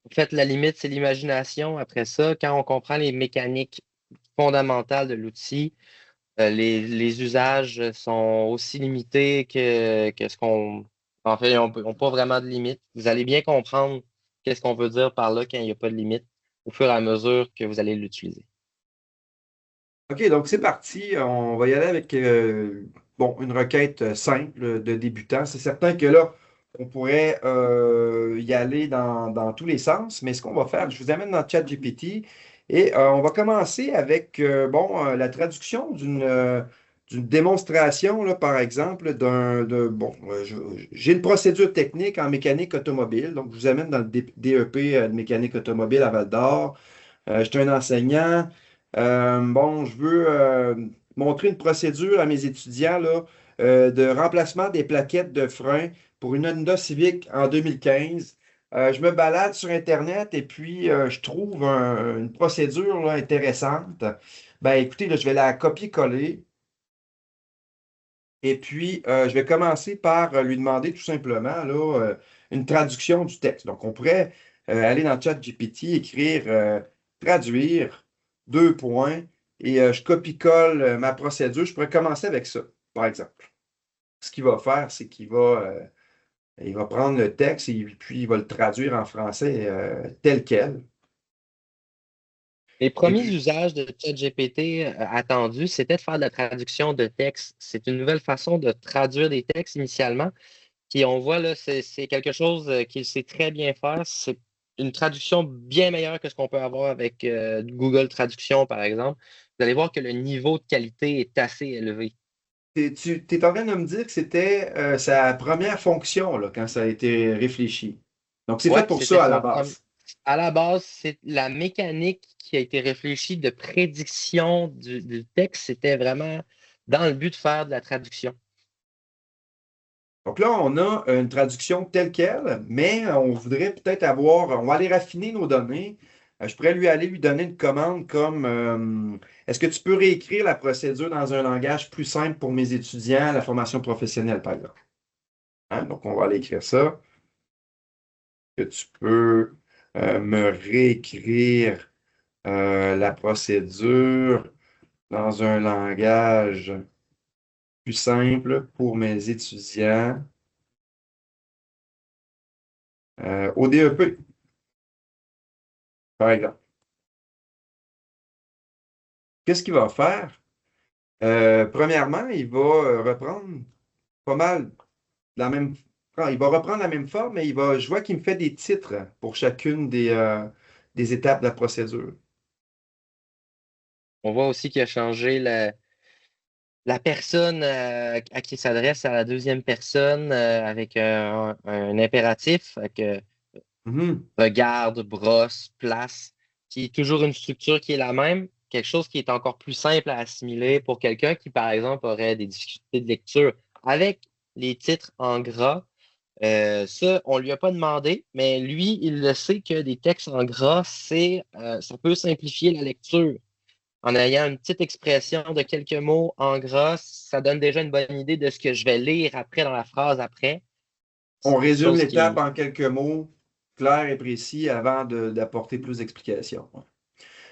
En fait, la limite, c'est l'imagination. Après ça, quand on comprend les mécaniques fondamentales de l'outil, les usages sont aussi limités que ce qu'on... En fait, ils n'ont pas vraiment de limite. Vous allez bien comprendre qu'est-ce qu'on veut dire par là quand il n'y a pas de limite au fur et à mesure que vous allez l'utiliser. OK, donc c'est parti. On va y aller avec bon, une requête simple de débutant. C'est certain que là, on pourrait y aller dans tous les sens, mais ce qu'on va faire, je vous amène dans ChatGPT et on va commencer avec bon, la traduction d'une démonstration, là, par exemple, bon, j'ai une procédure technique en mécanique automobile. Donc, je vous amène dans le DEP de mécanique automobile à Val d'Or. Je suis un enseignant. Bon, je veux montrer une procédure à mes étudiants là, de remplacement des plaquettes de frein pour une Honda Civic en 2015. Je me balade sur Internet et puis je trouve une procédure là, intéressante. Ben, écoutez, là, je vais la copier-coller et puis je vais commencer par lui demander tout simplement là, une traduction du texte. Donc, on pourrait aller dans ChatGPT, écrire traduire, deux points, et je copie-colle ma procédure. Je pourrais commencer avec ça, par exemple. Ce qu'il va faire, c'est il va prendre le texte et puis il va le traduire en français tel quel. Les Et premiers puis, usages de ChatGPT attendus, c'était de faire de la traduction de texte. C'est une nouvelle façon de traduire des textes initialement. Puis on voit là, c'est quelque chose qu'il sait très bien faire. C'est une traduction bien meilleure que ce qu'on peut avoir avec Google Traduction, par exemple. Vous allez voir que le niveau de qualité est assez élevé. tu es en train de me dire que c'était sa première fonction là, quand ça a été réfléchi. Donc, c'est Ouais, fait pour c'était ça à la son premier. base. À la base, c'est la mécanique qui a été réfléchie de prédiction du texte. C'était vraiment dans le but de faire de la traduction. Donc là, on a une traduction telle quelle, mais on voudrait peut-être avoir, on va aller raffiner nos données. Je pourrais lui donner une commande comme est-ce que tu peux réécrire la procédure dans un langage plus simple pour mes étudiants à la formation professionnelle, par exemple? Hein, donc, on va aller écrire ça. Que tu peux me réécrire la procédure dans un langage plus simple pour mes étudiants au DEP, par exemple. Qu'est-ce qu'il va faire? Premièrement, il va reprendre pas mal la même. Il va reprendre la même forme, mais je vois qu'il me fait des titres pour chacune des étapes de la procédure. On voit aussi qu'il a changé la personne à qui s'adresse à la deuxième personne avec un impératif, que Mhm. regarde, brosse, place, qui est toujours une structure qui est la même, quelque chose qui est encore plus simple à assimiler pour quelqu'un qui, par exemple, aurait des difficultés de lecture avec les titres en gras. Ça, on ne lui a pas demandé, mais lui, il le sait que des textes en gras, ça peut simplifier la lecture. En ayant une petite expression de quelques mots en gras, ça donne déjà une bonne idée de ce que je vais lire après dans la phrase après. On C'est quelque résume chose l'étape qui en quelques mots clairs et précis avant d'apporter plus d'explications.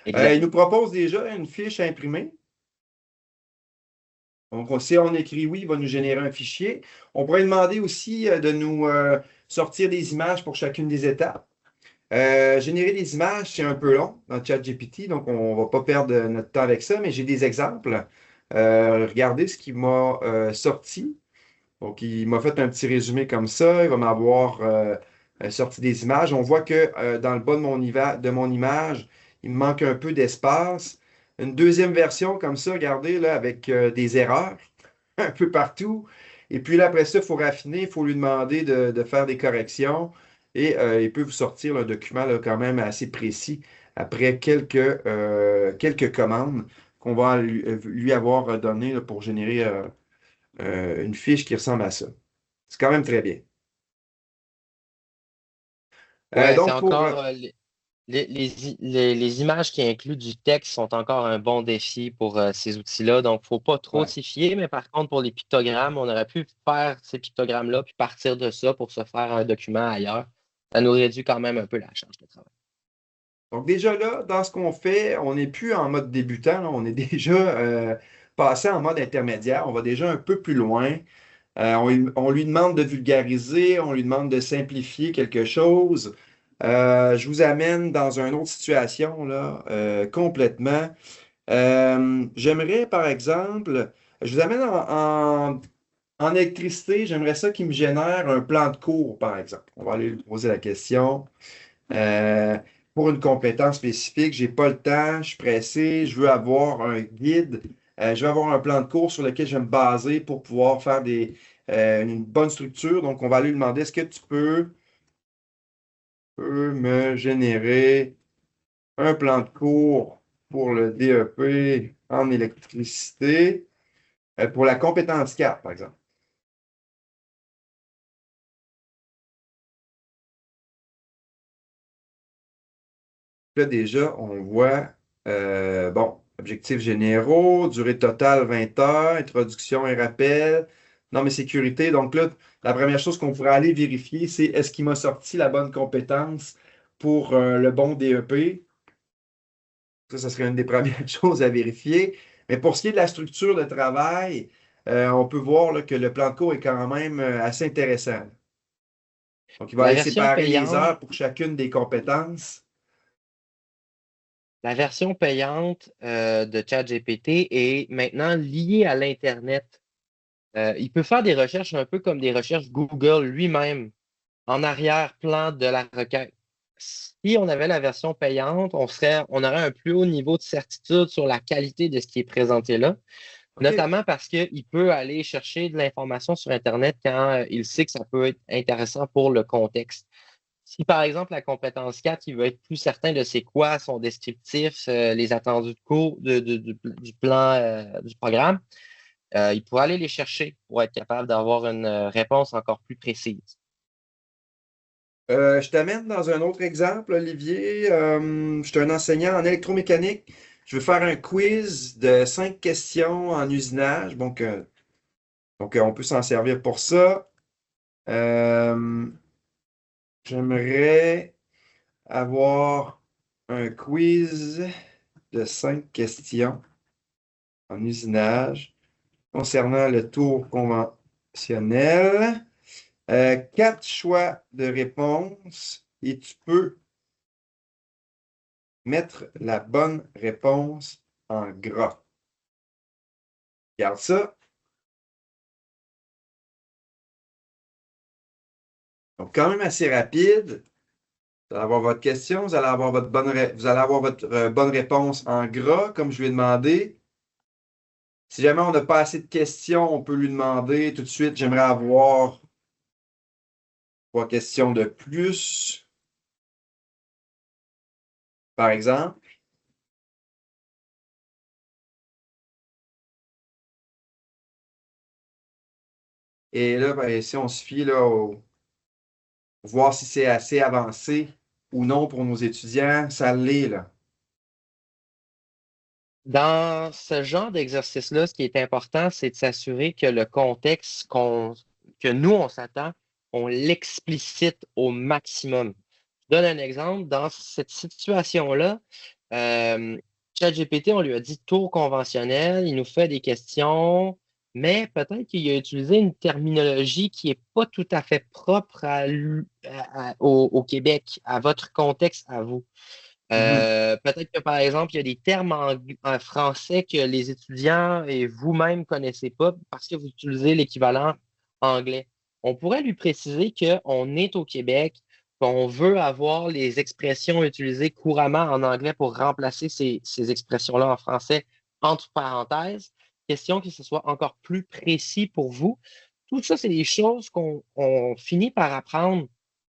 est exact. Il nous propose déjà une fiche imprimée. Donc, si on écrit oui, il va nous générer un fichier. On pourrait demander aussi de nous sortir des images pour chacune des étapes. Générer des images, c'est un peu long dans ChatGPT, donc on ne va pas perdre notre temps avec ça, mais j'ai des exemples. Regardez ce qu'il m'a sorti. Donc, il m'a fait un petit résumé comme ça. Il va m'avoir sorti des images. On voit que dans le bas de mon image, il me manque un peu d'espace. Une deuxième version comme ça, regardez, là, avec des erreurs un peu partout. Et puis là, après ça, il faut raffiner, il faut lui demander de faire des corrections. Et il peut vous sortir un document là, quand même assez précis après quelques commandes qu'on va lui avoir données là, pour générer une fiche qui ressemble à ça. C'est quand même très bien. Ouais, c'est Donc, pour. encore les images qui incluent du texte sont encore un bon défi pour ces outils-là. Donc, il ne faut pas trop Ouais. s'y fier, mais par contre, pour les pictogrammes, on aurait pu faire ces pictogrammes-là puis partir de ça pour se faire un document ailleurs. Ça nous réduit quand même un peu la charge de travail. Donc, déjà là, dans ce qu'on fait, on n'est plus en mode débutant, là, on est déjà passé en mode intermédiaire. On va déjà un peu plus loin. On lui demande de vulgariser, on lui demande de simplifier quelque chose. Je vous amène dans une autre situation là, complètement. J'aimerais, par exemple, je vous amène en électricité, j'aimerais ça qu'il me génère un plan de cours, par exemple. On va aller lui poser la question. Euh, pour une compétence spécifique, j'ai pas le temps, je suis pressé, je veux avoir un guide, je veux avoir un plan de cours sur lequel je vais me baser pour pouvoir faire une bonne structure. Donc, on va lui demander, est-ce que tu peux me générer un plan de cours pour le DEP en électricité, pour la compétence 4, par exemple. Là, déjà, on voit, bon, objectifs généraux, durée totale 20 heures, introduction et rappel, normes et sécurité. Donc là, la première chose qu'on pourrait aller vérifier, c'est est-ce qu'il m'a sorti la bonne compétence pour le bon DEP? Ça serait une des premières choses à vérifier. Mais pour ce qui est de la structure de travail, on peut voir là, que le plan de cours est quand même assez intéressant. Donc, il va La aller version séparer les payante, heures pour chacune des compétences. la version payante de ChatGPT est maintenant liée à l'Internet. Il peut faire des recherches un peu comme des recherches Google lui-même en arrière-plan de la requête. Si on avait la version payante, on aurait un plus haut niveau de certitude sur la qualité de ce qui est présenté là, OK. notamment parce qu'il peut aller chercher de l'information sur Internet quand il sait que ça peut être intéressant pour le contexte. Si par exemple la compétence 4, il veut être plus certain de c'est quoi son descriptif, les attendus de cours du plan du programme, il pourrait aller les chercher pour être capable d'avoir une réponse encore plus précise. Je t'amène dans un autre exemple, Olivier. Je suis un enseignant en électromécanique. Je veux faire un quiz de 5 questions en usinage. Donc, on peut s'en servir pour ça. Euh, J'aimerais avoir un quiz de 5 questions en usinage concernant le tour conventionnel. 4 choix de réponse et tu peux mettre la bonne réponse en gras. Regarde ça. Donc, quand même assez rapide. Vous allez avoir votre question, vous allez avoir vous allez avoir votre bonne réponse en gras, comme je lui ai demandé. Si jamais on n'a pas assez de questions, on peut lui demander tout de suite, j'aimerais avoir 3 questions de plus, par exemple. Et là, ben, si on se fie là, voir si c'est assez avancé ou non pour nos étudiants, ça l'est, là. Dans ce genre d'exercice-là, ce qui est important, c'est de s'assurer que le contexte que nous, on s'attend, on l'explicite au maximum. Je donne un exemple. Dans cette situation-là, euh, ChatGPT, on lui a dit tour conventionnel, il nous fait des questions, mais peut-être qu'il a utilisé une terminologie qui n'est pas tout à fait propre au Québec, à votre contexte, à vous. Mhm. Peut-être que, par exemple, il y a des termes en français que les étudiants et vous-même ne connaissez pas parce que vous utilisez l'équivalent anglais. On pourrait lui préciser qu'on est au Québec, qu'on veut avoir les expressions utilisées couramment en anglais pour remplacer ces expressions-là en français entre parenthèses. Question que ce soit encore plus précis pour vous. Tout ça, c'est des choses qu'on finit par apprendre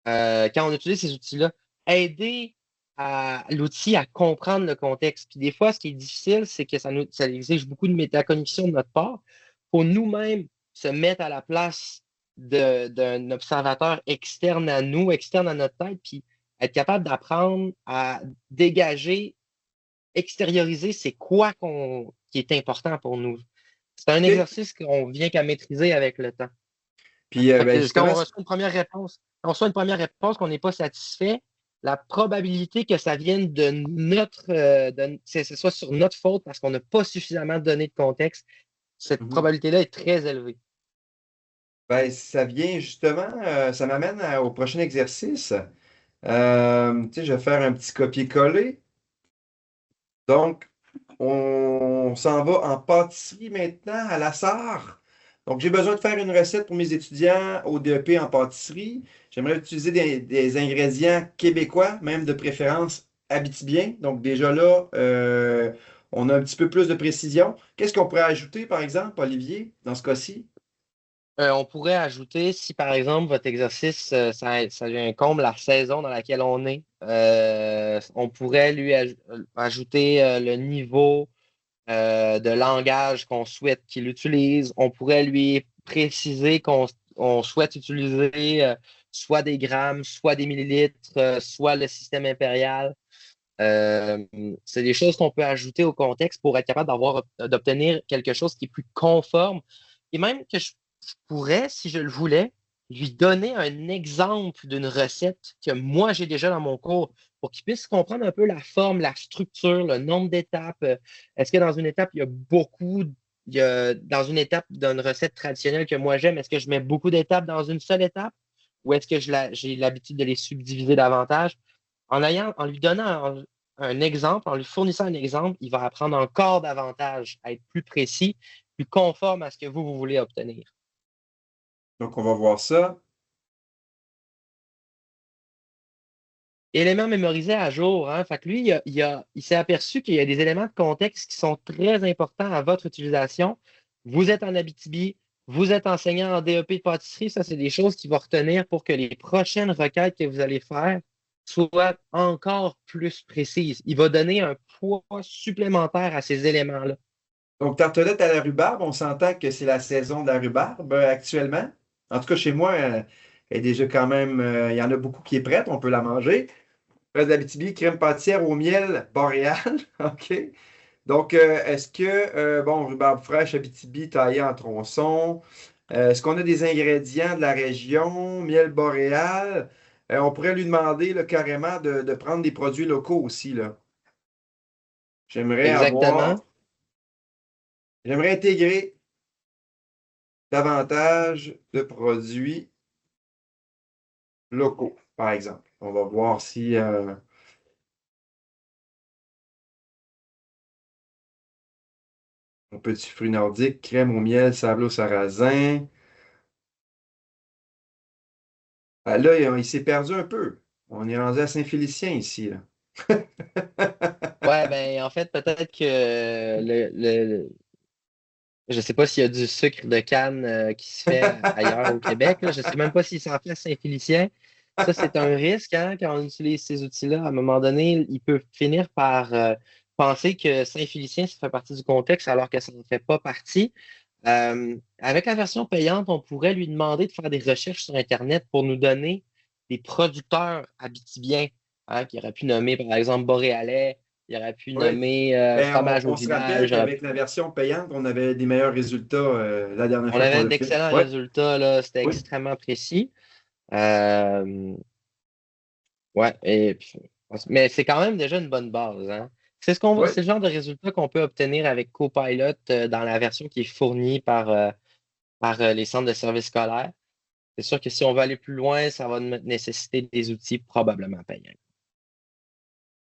quand on utilise ces outils-là. Aider à l'outil à comprendre le contexte. Puis des fois, ce qui est difficile, c'est que ça exige beaucoup de métacognition de notre part pour nous-mêmes se mettre à la place d'un observateur externe à nous, externe à notre tête, puis être capable d'apprendre à dégager, extérioriser c'est quoi qui est important pour nous. C'est un OK. exercice qu'on vient qu'à maîtriser avec le temps. Puis, Fait ben, que quand justement, on reçoit une première réponse, quand on reçoit une première réponse qu'on n'est pas satisfait, la probabilité que ça vienne de ce soit sur notre faute parce qu'on n'a pas suffisamment donné de contexte, cette mhm. probabilité-là est très élevée. Ben, ça vient justement, ça m'amène au prochain exercice. Tu sais, je vais faire un petit copier-coller. Donc, on s'en va en pâtisserie maintenant à la Sarre. Donc, j'ai besoin de faire une recette pour mes étudiants au DEP en pâtisserie. J'aimerais utiliser des ingrédients québécois, même de préférence habitibiens. Donc, déjà là, on a un petit peu plus de précision. Qu'est-ce qu'on pourrait ajouter, par exemple, Olivier, dans ce cas-ci? On pourrait ajouter, si par exemple votre exercice, ça incombe la saison dans laquelle on est, on pourrait lui ajouter le niveau de langage qu'on souhaite qu'il utilise. On pourrait lui préciser qu'on souhaite utiliser soit des grammes, soit des millilitres, soit le système impérial. Euh, c'est des choses qu'on peut ajouter au contexte pour être capable d'obtenir quelque chose qui est plus conforme. Et même que je pourrais, si je le voulais, lui donner un exemple d'une recette que moi j'ai déjà dans mon cours pour qu'il puisse comprendre un peu la forme, la structure, le nombre d'étapes. Est-ce que dans une étape, dans une étape d'une recette traditionnelle que moi j'aime, est-ce que je mets beaucoup d'étapes dans une seule étape ou est-ce que j'ai l'habitude de les subdiviser davantage? En lui donnant un exemple, en lui fournissant un exemple, il va apprendre encore davantage à être plus précis, plus conforme à ce que vous voulez obtenir. Donc, on va voir ça. Éléments mémorisés à jour, hein? Fait que lui, il s'est aperçu qu'il y a des éléments de contexte qui sont très importants à votre utilisation. Vous êtes en Abitibi, vous êtes enseignant en DEP de pâtisserie, ça, c'est des choses qu'il va retenir pour que les prochaines requêtes que vous allez faire soient encore plus précises. Il va donner un poids supplémentaire à ces éléments-là. Donc, tartelette à la rhubarbe, on s'entend que c'est la saison de la rhubarbe actuellement. En tout cas, chez moi, elle est déjà quand même, il y en a beaucoup qui est prête, on peut la manger. Reste d'Abitibi, crème pâtissière au miel boréal. OK. Donc, est-ce que, bon, rhubarbe fraîche, Abitibi, taillée en tronçons. Est-ce qu'on a des ingrédients de la région, miel boréal? On pourrait lui demander là, carrément de prendre des produits locaux aussi, là. J'aimerais Exactement. avoir, j'aimerais intégrer davantage de produits locaux, par exemple. On va voir si un petit fruit nordique, crème au miel, sable au sarrasin. Ah, là, il s'est perdu un peu. On est rendu à Saint-Félicien ici, là. Ouais, ben en fait, peut-être que je sais pas s'il y a du sucre de canne qui se fait ailleurs au Québec, là. Je sais même pas s'il s'en fait à Saint-Félicien. Ça, c'est un risque, hein, quand on utilise ces outils-là. À un moment donné, il peut finir par penser que Saint-Félicien, ça fait partie du contexte alors que ça ne fait pas partie. Avec la version payante, on pourrait lui demander de faire des recherches sur Internet pour nous donner des producteurs abitibiens, hein, qui auraient pu nommer, par exemple, Boréalais, il aurait pu Oui. nommer Ben, Fromage au on se rappelle village. qu'avec la version payante, on avait des meilleurs résultats la dernière On fois qu'on avait l'a fait. d'excellents Oui, résultats, là. C'était oui, extrêmement précis. Euh, ouais, mais c'est quand même déjà une bonne base, hein. oui. C'est le genre de résultat qu'on peut obtenir avec Copilot dans la version qui est fournie par les centres de services scolaires. C'est sûr que si on veut aller plus loin, ça va nécessiter des outils probablement payants.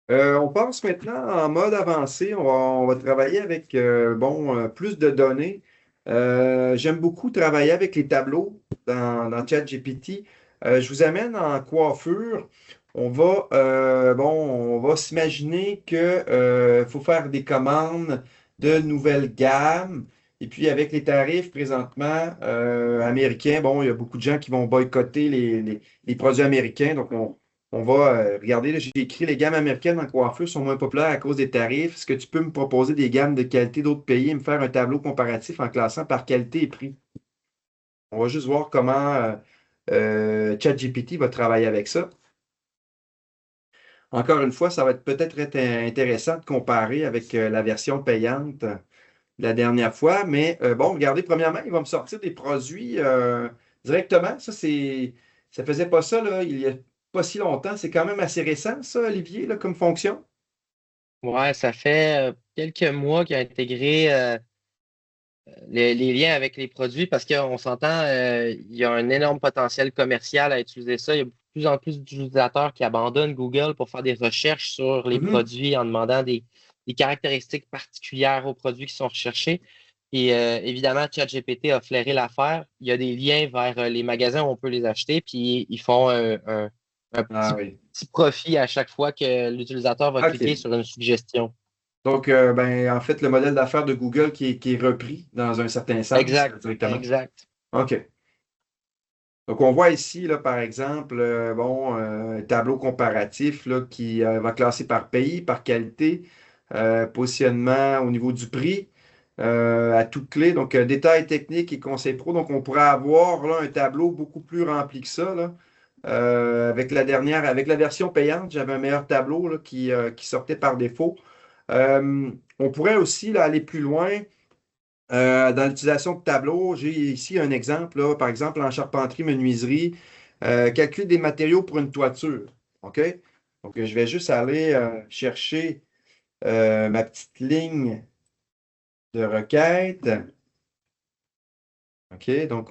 On passe maintenant en mode avancé. On va travailler avec bon, plus de données. J'aime beaucoup travailler avec les tableaux dans ChatGPT. Je vous amène en coiffure. Bon, on va s'imaginer que faut faire des commandes de nouvelles gammes. Et puis avec les tarifs présentement américains, bon, il y a beaucoup de gens qui vont boycotter les produits américains. Donc on va regarder, là, j'ai écrit les gammes américaines en coiffure sont moins populaires à cause des tarifs. Est-ce que tu peux me proposer des gammes de qualité d'autres pays et me faire un tableau comparatif en classant par qualité et prix? On va juste voir comment ChatGPT va travailler avec ça. Encore une fois, ça va être peut-être être intéressant de comparer avec la version payante la dernière fois. Mais bon, regardez, premièrement, il va me sortir des produits directement. Ça faisait pas ça là, il y a pas si longtemps. C'est quand même assez récent, ça, Olivier, là, comme fonction. Ouais, ça fait quelques mois qu'il a intégré les liens avec les produits parce qu'on s'entend, il y a un énorme potentiel commercial à utiliser ça. Il y a de plus en plus d'utilisateurs qui abandonnent Google pour faire des recherches sur les Mhm. produits en demandant des caractéristiques particulières aux produits qui sont recherchés. Et évidemment, ChatGPT a flairé l'affaire. Il y a des liens vers les magasins où on peut les acheter, puis ils font un Ah oui. petit profit à chaque fois que l'utilisateur va cliquer OK. sur une suggestion. Donc, ben, en fait, le modèle d'affaires de Google qui est repris dans un certain sens Exact, directement. exact. OK. Donc, on voit ici, là, par exemple, bon, un tableau comparatif là, qui va classer par pays, par qualité, positionnement au niveau du prix, à toute clé. Donc, détails techniques et conseils pro. Donc, on pourrait avoir là, un tableau beaucoup plus rempli que ça. Là. Avec la version payante, j'avais un meilleur tableau là, qui sortait par défaut. On pourrait aussi là, aller plus loin dans l'utilisation de tableaux. J'ai ici un exemple, là, par exemple en charpenterie, menuiserie, calcul des matériaux pour une toiture. OK? Donc, je vais juste aller chercher ma petite ligne de requête. OK? Donc,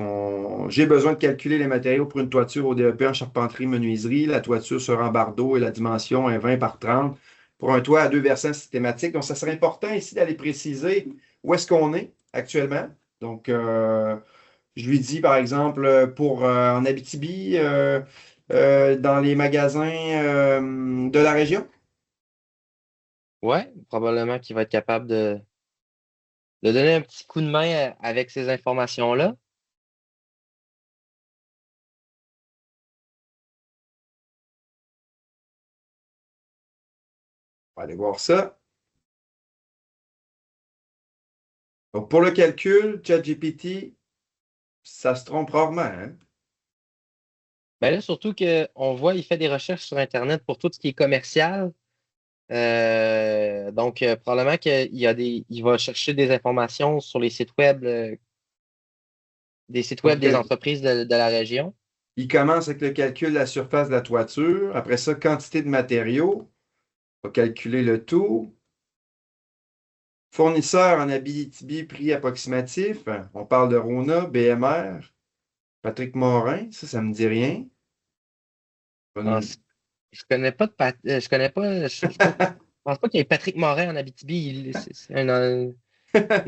j'ai besoin de calculer les matériaux pour une toiture au DEP en charpenterie, menuiserie. La toiture sera en bardeau et la dimension est 20 par 30 pour un toit à deux versants systématiques. Donc, ça serait important ici d'aller préciser où est-ce qu'on est actuellement. Donc, je lui dis, par exemple, pour en Abitibi, dans les magasins de la région. Ouais, probablement qu'il va être capable de donner un petit coup de main avec ces informations-là. On va aller voir ça. Donc, pour le calcul, ChatGPT, ça se trompe rarement, hein? Ben là, surtout qu'on voit, il fait des recherches sur Internet pour tout ce qui est commercial. Donc, probablement il va chercher des informations sur les sites web, des sites web Donc, des entreprises de la région. il commence avec le calcul de la surface de la toiture. Après ça, quantité de matériaux. On va calculer le tout. Fournisseur en Abitibi, prix approximatif. On parle de Rona, BMR, Patrick Morin. Ça me dit rien. Ah, Hum. je connais pas je connais pas, je pense pas qu'il y ait Patrick Morin en Abitibi. C'est une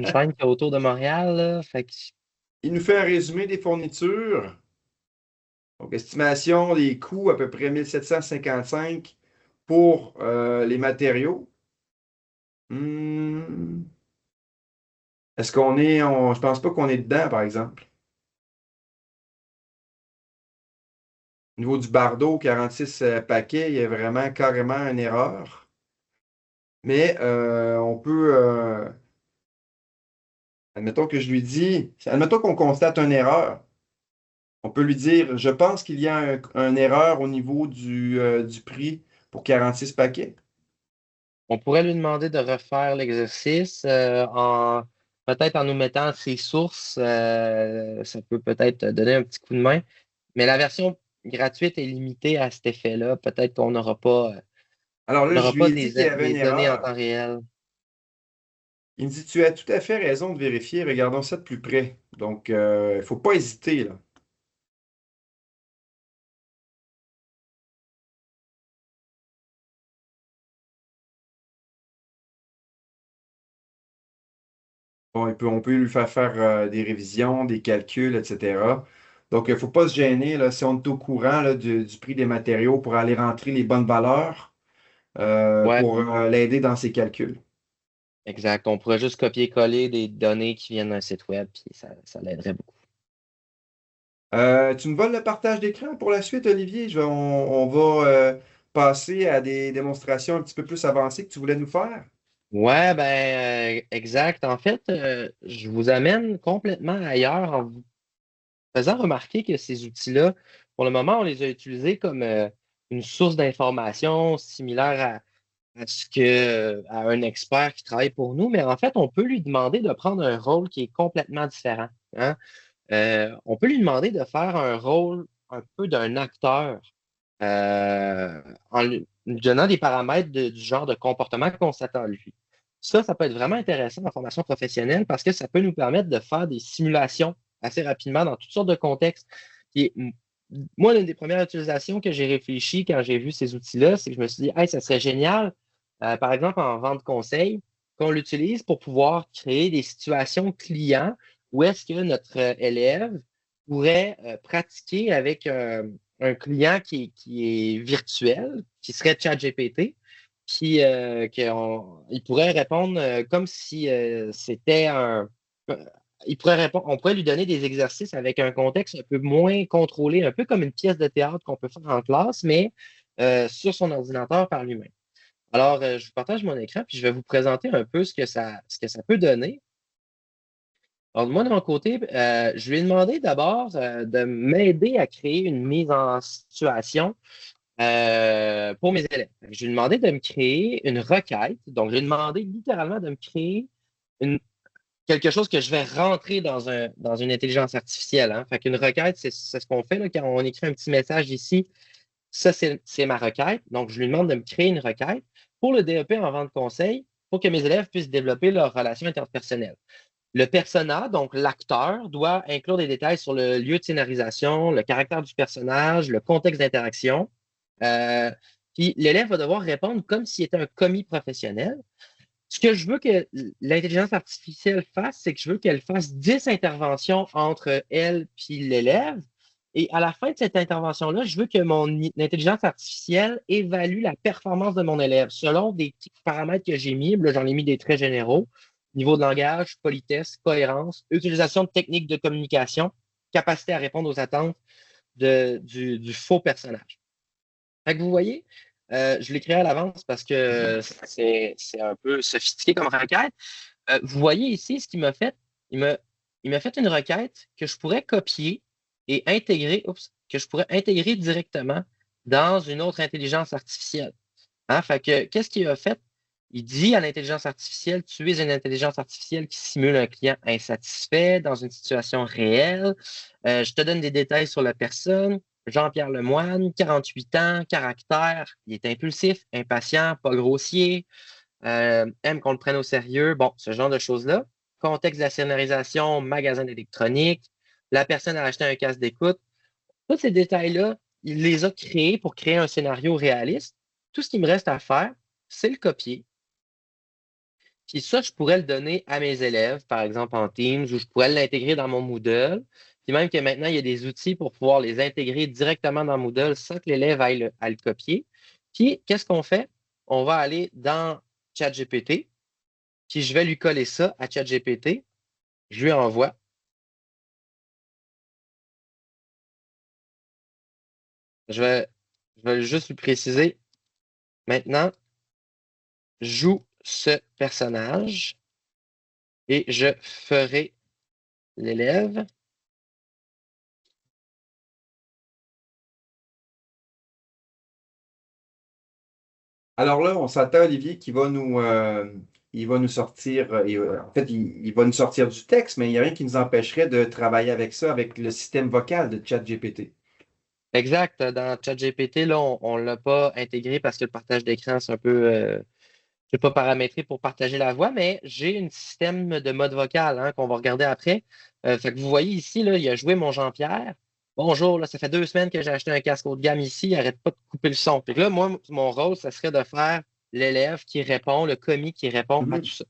chaîne qui est autour de Montréal, là. Fait que, Il nous fait un résumé des fournitures. Donc, estimation des coûts à peu près 1755 pour les matériaux. Hmm. Est-ce qu'on est. Je pense pas qu'on est dedans, par exemple. Au niveau du bardeau, 46 paquets, il y a vraiment carrément une erreur. Mais on peut. Admettons que je lui dis. Admettons qu'on constate une erreur. On peut lui dire, je pense qu'il y a une erreur au niveau du prix pour 46 paquets. on pourrait lui demander de refaire l'exercice peut-être en nous mettant ses sources. Ça peut peut-être donner un petit coup de main. Mais la version gratuite est limitée à cet effet-là. Peut-être qu'on Alors là, je n'aura lui pas ai dit qu'il y avait une des données en erreur. temps réel. Il me dit, tu as tout à fait raison de vérifier, regardons ça de plus près. Donc, il ne faut pas hésiter, là. Bon, on peut lui faire des révisions, des calculs, etc. Donc, il ne faut pas se gêner, là, si on est au courant là, du prix des matériaux pour aller rentrer les bonnes valeurs Ouais, pour l'aider dans ses calculs. exact. On pourrait juste copier-coller des données qui viennent d'un site web, puis ça l'aiderait beaucoup. Tu me voles le partage d'écran pour la suite, Olivier? On va passer à des démonstrations un petit peu plus avancées que tu voulais nous faire. Ouais, ben, exact. En fait, je vous amène complètement ailleurs en vous faisant remarquer que ces outils-là, pour le moment, on les a utilisés comme une source d'information similaire à à un expert qui travaille pour nous, mais en fait, on peut lui demander de prendre un rôle qui est complètement différent, hein. On peut lui demander de faire un rôle un peu d'un acteur en lui donnant des paramètres du genre de comportement qu'on s'attend à lui. Ça peut être vraiment intéressant en formation professionnelle parce que ça peut nous permettre de faire des simulations assez rapidement dans toutes sortes de contextes. Puis, moi, l'une des premières utilisations que j'ai réfléchi quand j'ai vu ces outils-là, c'est que je me suis dit, hey, ça serait génial, par exemple, en vente conseil, qu'on l'utilise pour pouvoir créer des situations clients où est-ce que notre élève pourrait pratiquer avec un client qui est virtuel, qui serait ChatGPT, il pourrait répondre comme si c'était il pourrait répondre, on pourrait lui donner des exercices avec un contexte un peu moins contrôlé, un peu comme une pièce de théâtre qu'on peut faire en classe, mais sur son ordinateur par lui-même. Alors, je vous partage mon écran, puis je vais vous présenter un peu ce que ça peut donner. Alors, moi, de mon côté, je lui ai demandé d'abord de m'aider à créer une mise en situation pour mes élèves. Je lui ai demandé de me créer une requête. Donc, j'ai demandé littéralement de me créer une, quelque chose que je vais rentrer dans une intelligence artificielle, hein. Fait qu'une requête, c'est ce qu'on fait là, quand on écrit un petit message ici. Ça, c'est ma requête. Donc, je lui demande de me créer une requête pour le DEP en vente conseil pour que mes élèves puissent développer leurs relations interpersonnelles. Le persona, donc l'acteur, doit inclure des détails sur le lieu de scénarisation, le caractère du personnage, le contexte d'interaction. Euh, Puis l'élève va devoir répondre comme s'il était un commis professionnel. Ce que je veux que l'intelligence artificielle fasse, c'est que je veux qu'elle fasse 10 interventions entre elle et l'élève. Et à la fin de cette intervention-là, je veux que mon intelligence artificielle évalue la performance de mon élève selon des petits paramètres que j'ai mis. Là, j'en ai mis des très généraux. Niveau de langage, politesse, cohérence, utilisation de techniques de communication, capacité à répondre aux attentes du faux personnage. Fait que vous voyez, je l'ai créé à l'avance parce que c'est un peu sophistiqué comme requête. Vous voyez ici ce qu'il m'a fait? Il m'a, il m'a fait une requête que je pourrais copier et intégrer, que je pourrais intégrer directement dans une autre intelligence artificielle. Hein? Fait que, qu'est-ce qu'il a fait? Il dit à l'intelligence artificielle, tu es une intelligence artificielle qui simule un client insatisfait dans une situation réelle. Je te donne des détails sur la personne. Jean-Pierre Lemoine, 48 ans, caractère, il est impulsif, impatient, pas grossier, aime qu'on le prenne au sérieux. Bon, ce genre de choses-là. Contexte de la scénarisation, magasin d'électronique. La personne a acheté un casque d'écoute. Tous ces détails-là, il les a créés pour créer un scénario réaliste. Tout ce qui me reste à faire, c'est le copier. Puis ça, je pourrais le donner à mes élèves, par exemple en Teams, ou je pourrais l'intégrer dans mon Moodle. Puis même que maintenant, il y a des outils pour pouvoir les intégrer directement dans Moodle sans que l'élève aille à le copier. Puis, qu'est-ce qu'on fait? On va aller dans ChatGPT, puis je vais lui coller ça à ChatGPT. Je lui envoie. Je vais, je vais juste lui préciser. Maintenant, joue ce personnage et je ferai l'élève. Alors là, on s'attend, Olivier, il va nous sortir, en fait, il va nous sortir du texte, mais il n'y a rien qui nous empêcherait de travailler avec ça, avec le système vocal de ChatGPT. Exact. Dans ChatGPT, là, on ne l'a pas intégré parce que le partage d'écran, c'est un peu, je pas paramétré pour partager la voix, mais j'ai un système de mode vocal hein, qu'on va regarder après. Fait que vous voyez ici, là, il a joué mon Jean-Pierre. Bonjour, là, ça fait 2 semaines que j'ai acheté un casque haut de gamme ici, il n'arrête pas de couper le son. Puis là, moi, mon rôle, ça serait de faire l'élève qui répond, le commis qui répond à tout Mhm. ça.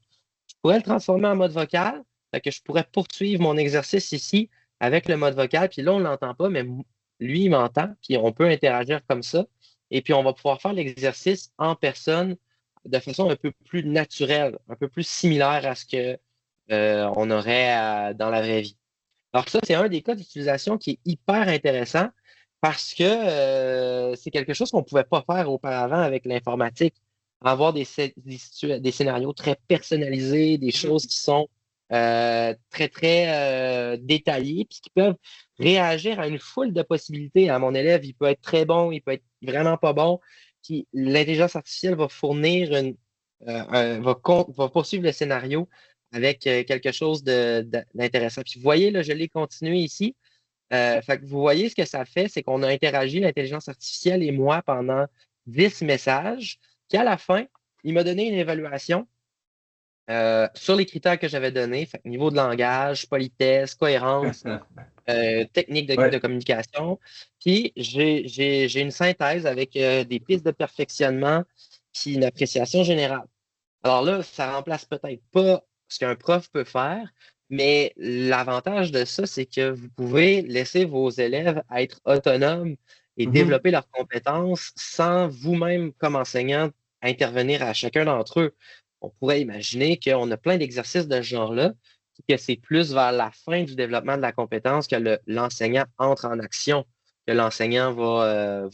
Je pourrais le transformer en mode vocal, fait que je pourrais poursuivre mon exercice ici avec le mode vocal. Puis là, on ne l'entend pas, mais lui, il m'entend, puis on peut interagir comme ça. Et puis, on va pouvoir faire l'exercice en personne de façon un peu plus naturelle, un peu plus similaire à ce que on aurait dans la vraie vie. Alors ça, c'est un des cas d'utilisation qui est hyper intéressant parce que c'est quelque chose qu'on ne pouvait pas faire auparavant avec l'informatique. Avoir des scénarios très personnalisés, des choses qui sont très, très détaillées, puis qui peuvent réagir à une foule de possibilités. À mon élève, il peut être très bon, il peut être vraiment pas bon. Puis l'intelligence artificielle va fournir va poursuivre le scénario avec quelque chose d'intéressant. Puis vous voyez, là, je l'ai continué ici. Fait que vous voyez ce que ça fait, c'est qu'on a interagi, l'intelligence artificielle et moi, pendant 10 messages. Puis à la fin, il m'a donné une évaluation sur les critères que j'avais donnés, fait que niveau de langage, politesse, cohérence, technique de Ouais. communication. Puis j'ai une synthèse avec des pistes de perfectionnement puis une appréciation générale. Alors là, ça remplace peut-être pas ce qu'un prof peut faire, mais l'avantage de ça, c'est que vous pouvez laisser vos élèves être autonomes et Mhm. développer leurs compétences sans vous-même, comme enseignant, intervenir à chacun d'entre eux. On pourrait imaginer qu'on a plein d'exercices de ce genre-là, que c'est plus vers la fin du développement de la compétence que l'enseignant entre en action, que l'enseignant va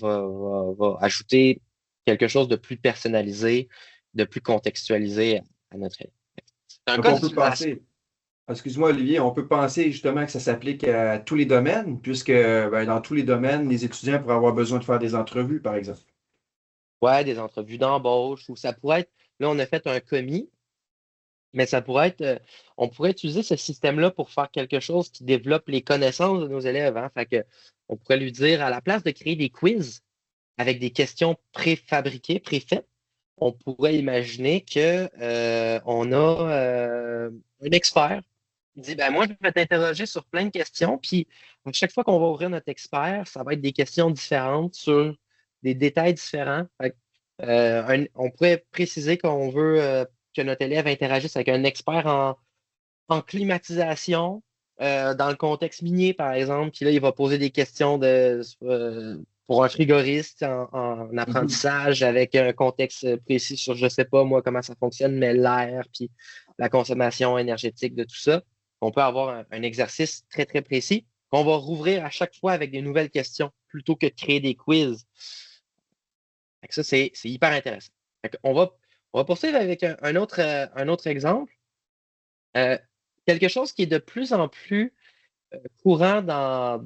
ajouter quelque chose de plus personnalisé, de plus contextualisé à notre aide. C'est un Donc cas on peut d'utilisation. penser, excuse-moi Olivier, on peut penser justement que ça s'applique à tous les domaines, puisque ben, dans tous les domaines, les étudiants pourraient avoir besoin de faire des entrevues, par exemple. Ouais, des entrevues d'embauche, ou ça pourrait être, là, on a fait un commis, mais ça pourrait être, on pourrait utiliser ce système-là pour faire quelque chose qui développe les connaissances de nos élèves. Hein. Fait que, on pourrait lui dire, à la place de créer des quiz avec des questions préfabriquées, préfaites, on pourrait imaginer que on a un expert qui dit, ben moi, je vais t'interroger sur plein de questions, puis à chaque fois qu'on va ouvrir notre expert, ça va être des questions différentes sur des détails différents. Fait que, on pourrait préciser qu'on veut que notre élève interagisse avec un expert en climatisation, dans le contexte minier, par exemple. Puis là, il va poser des questions pour un frigoriste en Mhm. apprentissage avec un contexte précis sur, je ne sais pas moi, comment ça fonctionne, mais l'air, puis la consommation énergétique de tout ça. On peut avoir un exercice très, très précis qu'on va rouvrir à chaque fois avec des nouvelles questions plutôt que de créer des quiz. Fait que ça, c'est hyper intéressant. On va poursuivre avec un autre exemple. Euh, quelque chose qui est de plus en plus courant en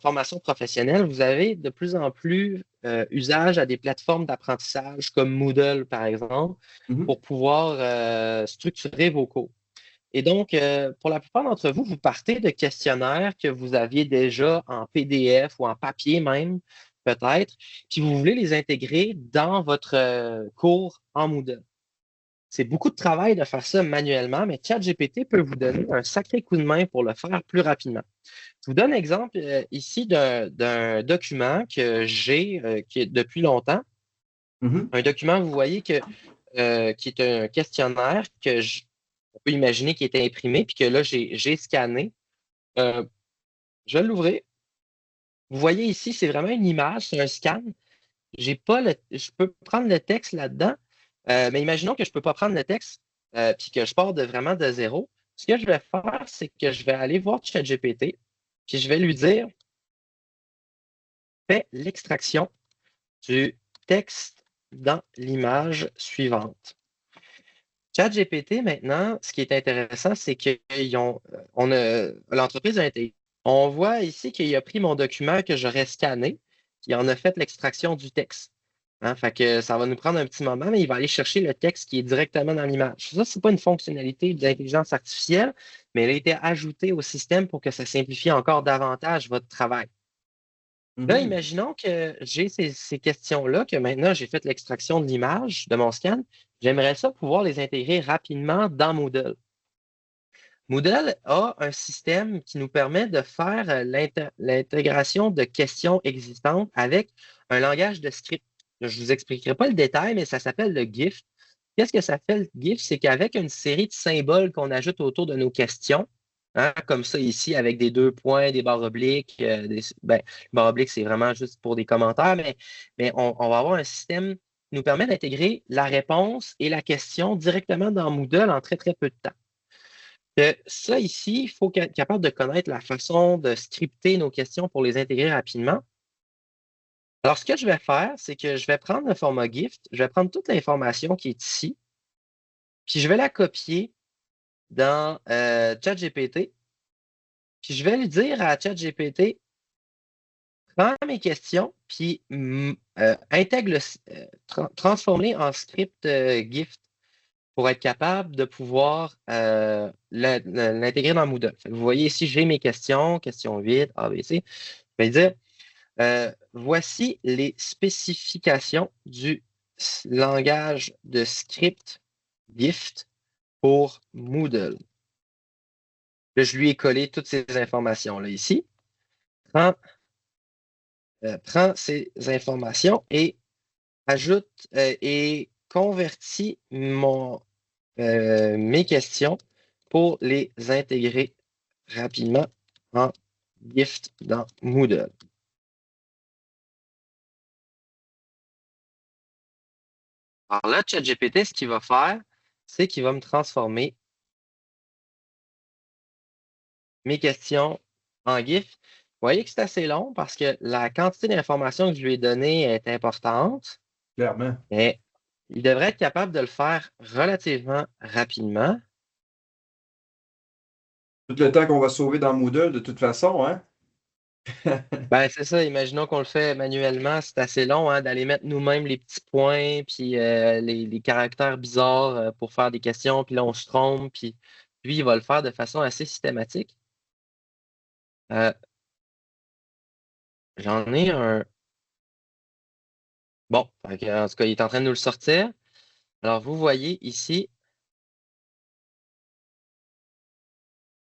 formation professionnelle, vous avez de plus en plus usage à des plateformes d'apprentissage comme Moodle, par exemple, Mhm. pour pouvoir structurer vos cours. Et donc, pour la plupart d'entre vous, vous partez de questionnaires que vous aviez déjà en PDF ou en papier même, peut-être, puis vous voulez les intégrer dans votre cours en Moodle. C'est beaucoup de travail de faire ça manuellement, mais ChatGPT peut vous donner un sacré coup de main pour le faire plus rapidement. Je vous donne l'exemple ici d'un document que j'ai qui est depuis longtemps. Mhm. Un document, vous voyez, qui est un questionnaire on peut imaginer qui était imprimé, puis que là, j'ai scanné. Euh, je vais l'ouvrir. Vous voyez ici, c'est vraiment une image, c'est un scan. Je peux prendre le texte là-dedans, mais imaginons que je ne peux pas prendre le texte puis que je pars vraiment de zéro. Ce que je vais faire, c'est que je vais aller voir ChatGPT, puis je vais lui dire, fais l'extraction du texte dans l'image suivante. ChatGPT, maintenant, ce qui est intéressant, c'est que l'entreprise a été. On voit ici qu'il a pris mon document que j'aurais scanné, puis il en a fait l'extraction du texte. Hein, fait que ça va nous prendre un petit moment, mais il va aller chercher le texte qui est directement dans l'image. Ça, ce n'est pas une fonctionnalité d'intelligence artificielle, mais elle a été ajoutée au système pour que ça simplifie encore davantage votre travail. Là, Mhm. imaginons que j'ai ces questions-là, que maintenant j'ai fait l'extraction de l'image de mon scan. J'aimerais ça pouvoir les intégrer rapidement dans Moodle. Moodle a un système qui nous permet de faire l'intégration de questions existantes avec un langage de script. Je ne vous expliquerai pas le détail, mais ça s'appelle le GIF. Qu'est-ce que ça fait le GIF? C'est qu'avec une série de symboles qu'on ajoute autour de nos questions, hein, comme ça ici, avec des 2 points, des barres obliques, les barres obliques, c'est vraiment juste pour des commentaires, mais on va avoir un système qui nous permet d'intégrer la réponse et la question directement dans Moodle en très, très peu de temps. Ça ici, il faut être capable de connaître la façon de scripter nos questions pour les intégrer rapidement. Alors, ce que je vais faire, c'est que je vais prendre le format GIFT, je vais prendre toute l'information qui est ici, puis je vais la copier dans ChatGPT, puis je vais lui dire à ChatGPT, prends mes questions, puis intègre transforme-les en script GIFT pour être capable de pouvoir l'intégrer dans Moodle. Fait que vous voyez ici, j'ai mes questions, questions 8, ABC. Je vais dire, voici les spécifications du langage de script GIFT pour Moodle. Là, je lui ai collé toutes ces informations-là ici. Prends, prends ces informations et ajoute et convertis mes questions pour les intégrer rapidement en GIFT dans Moodle. Alors là, ChatGPT, ce qu'il va faire, c'est qu'il va me transformer mes questions en GIF. Vous voyez que c'est assez long parce que la quantité d'informations que je lui ai donnée est importante, Clairement. mais il devrait être capable de le faire relativement rapidement. Tout le temps qu'on va sauver dans Moodle, de toute façon, hein? Ben, c'est ça, imaginons qu'on le fait manuellement, c'est assez long hein, d'aller mettre nous-mêmes les petits points, puis les caractères bizarres pour faire des questions, puis là on se trompe, puis lui, il va le faire de façon assez systématique. Euh, J'en ai un. Bon, en tout cas, il est en train de nous le sortir. Alors, vous voyez ici,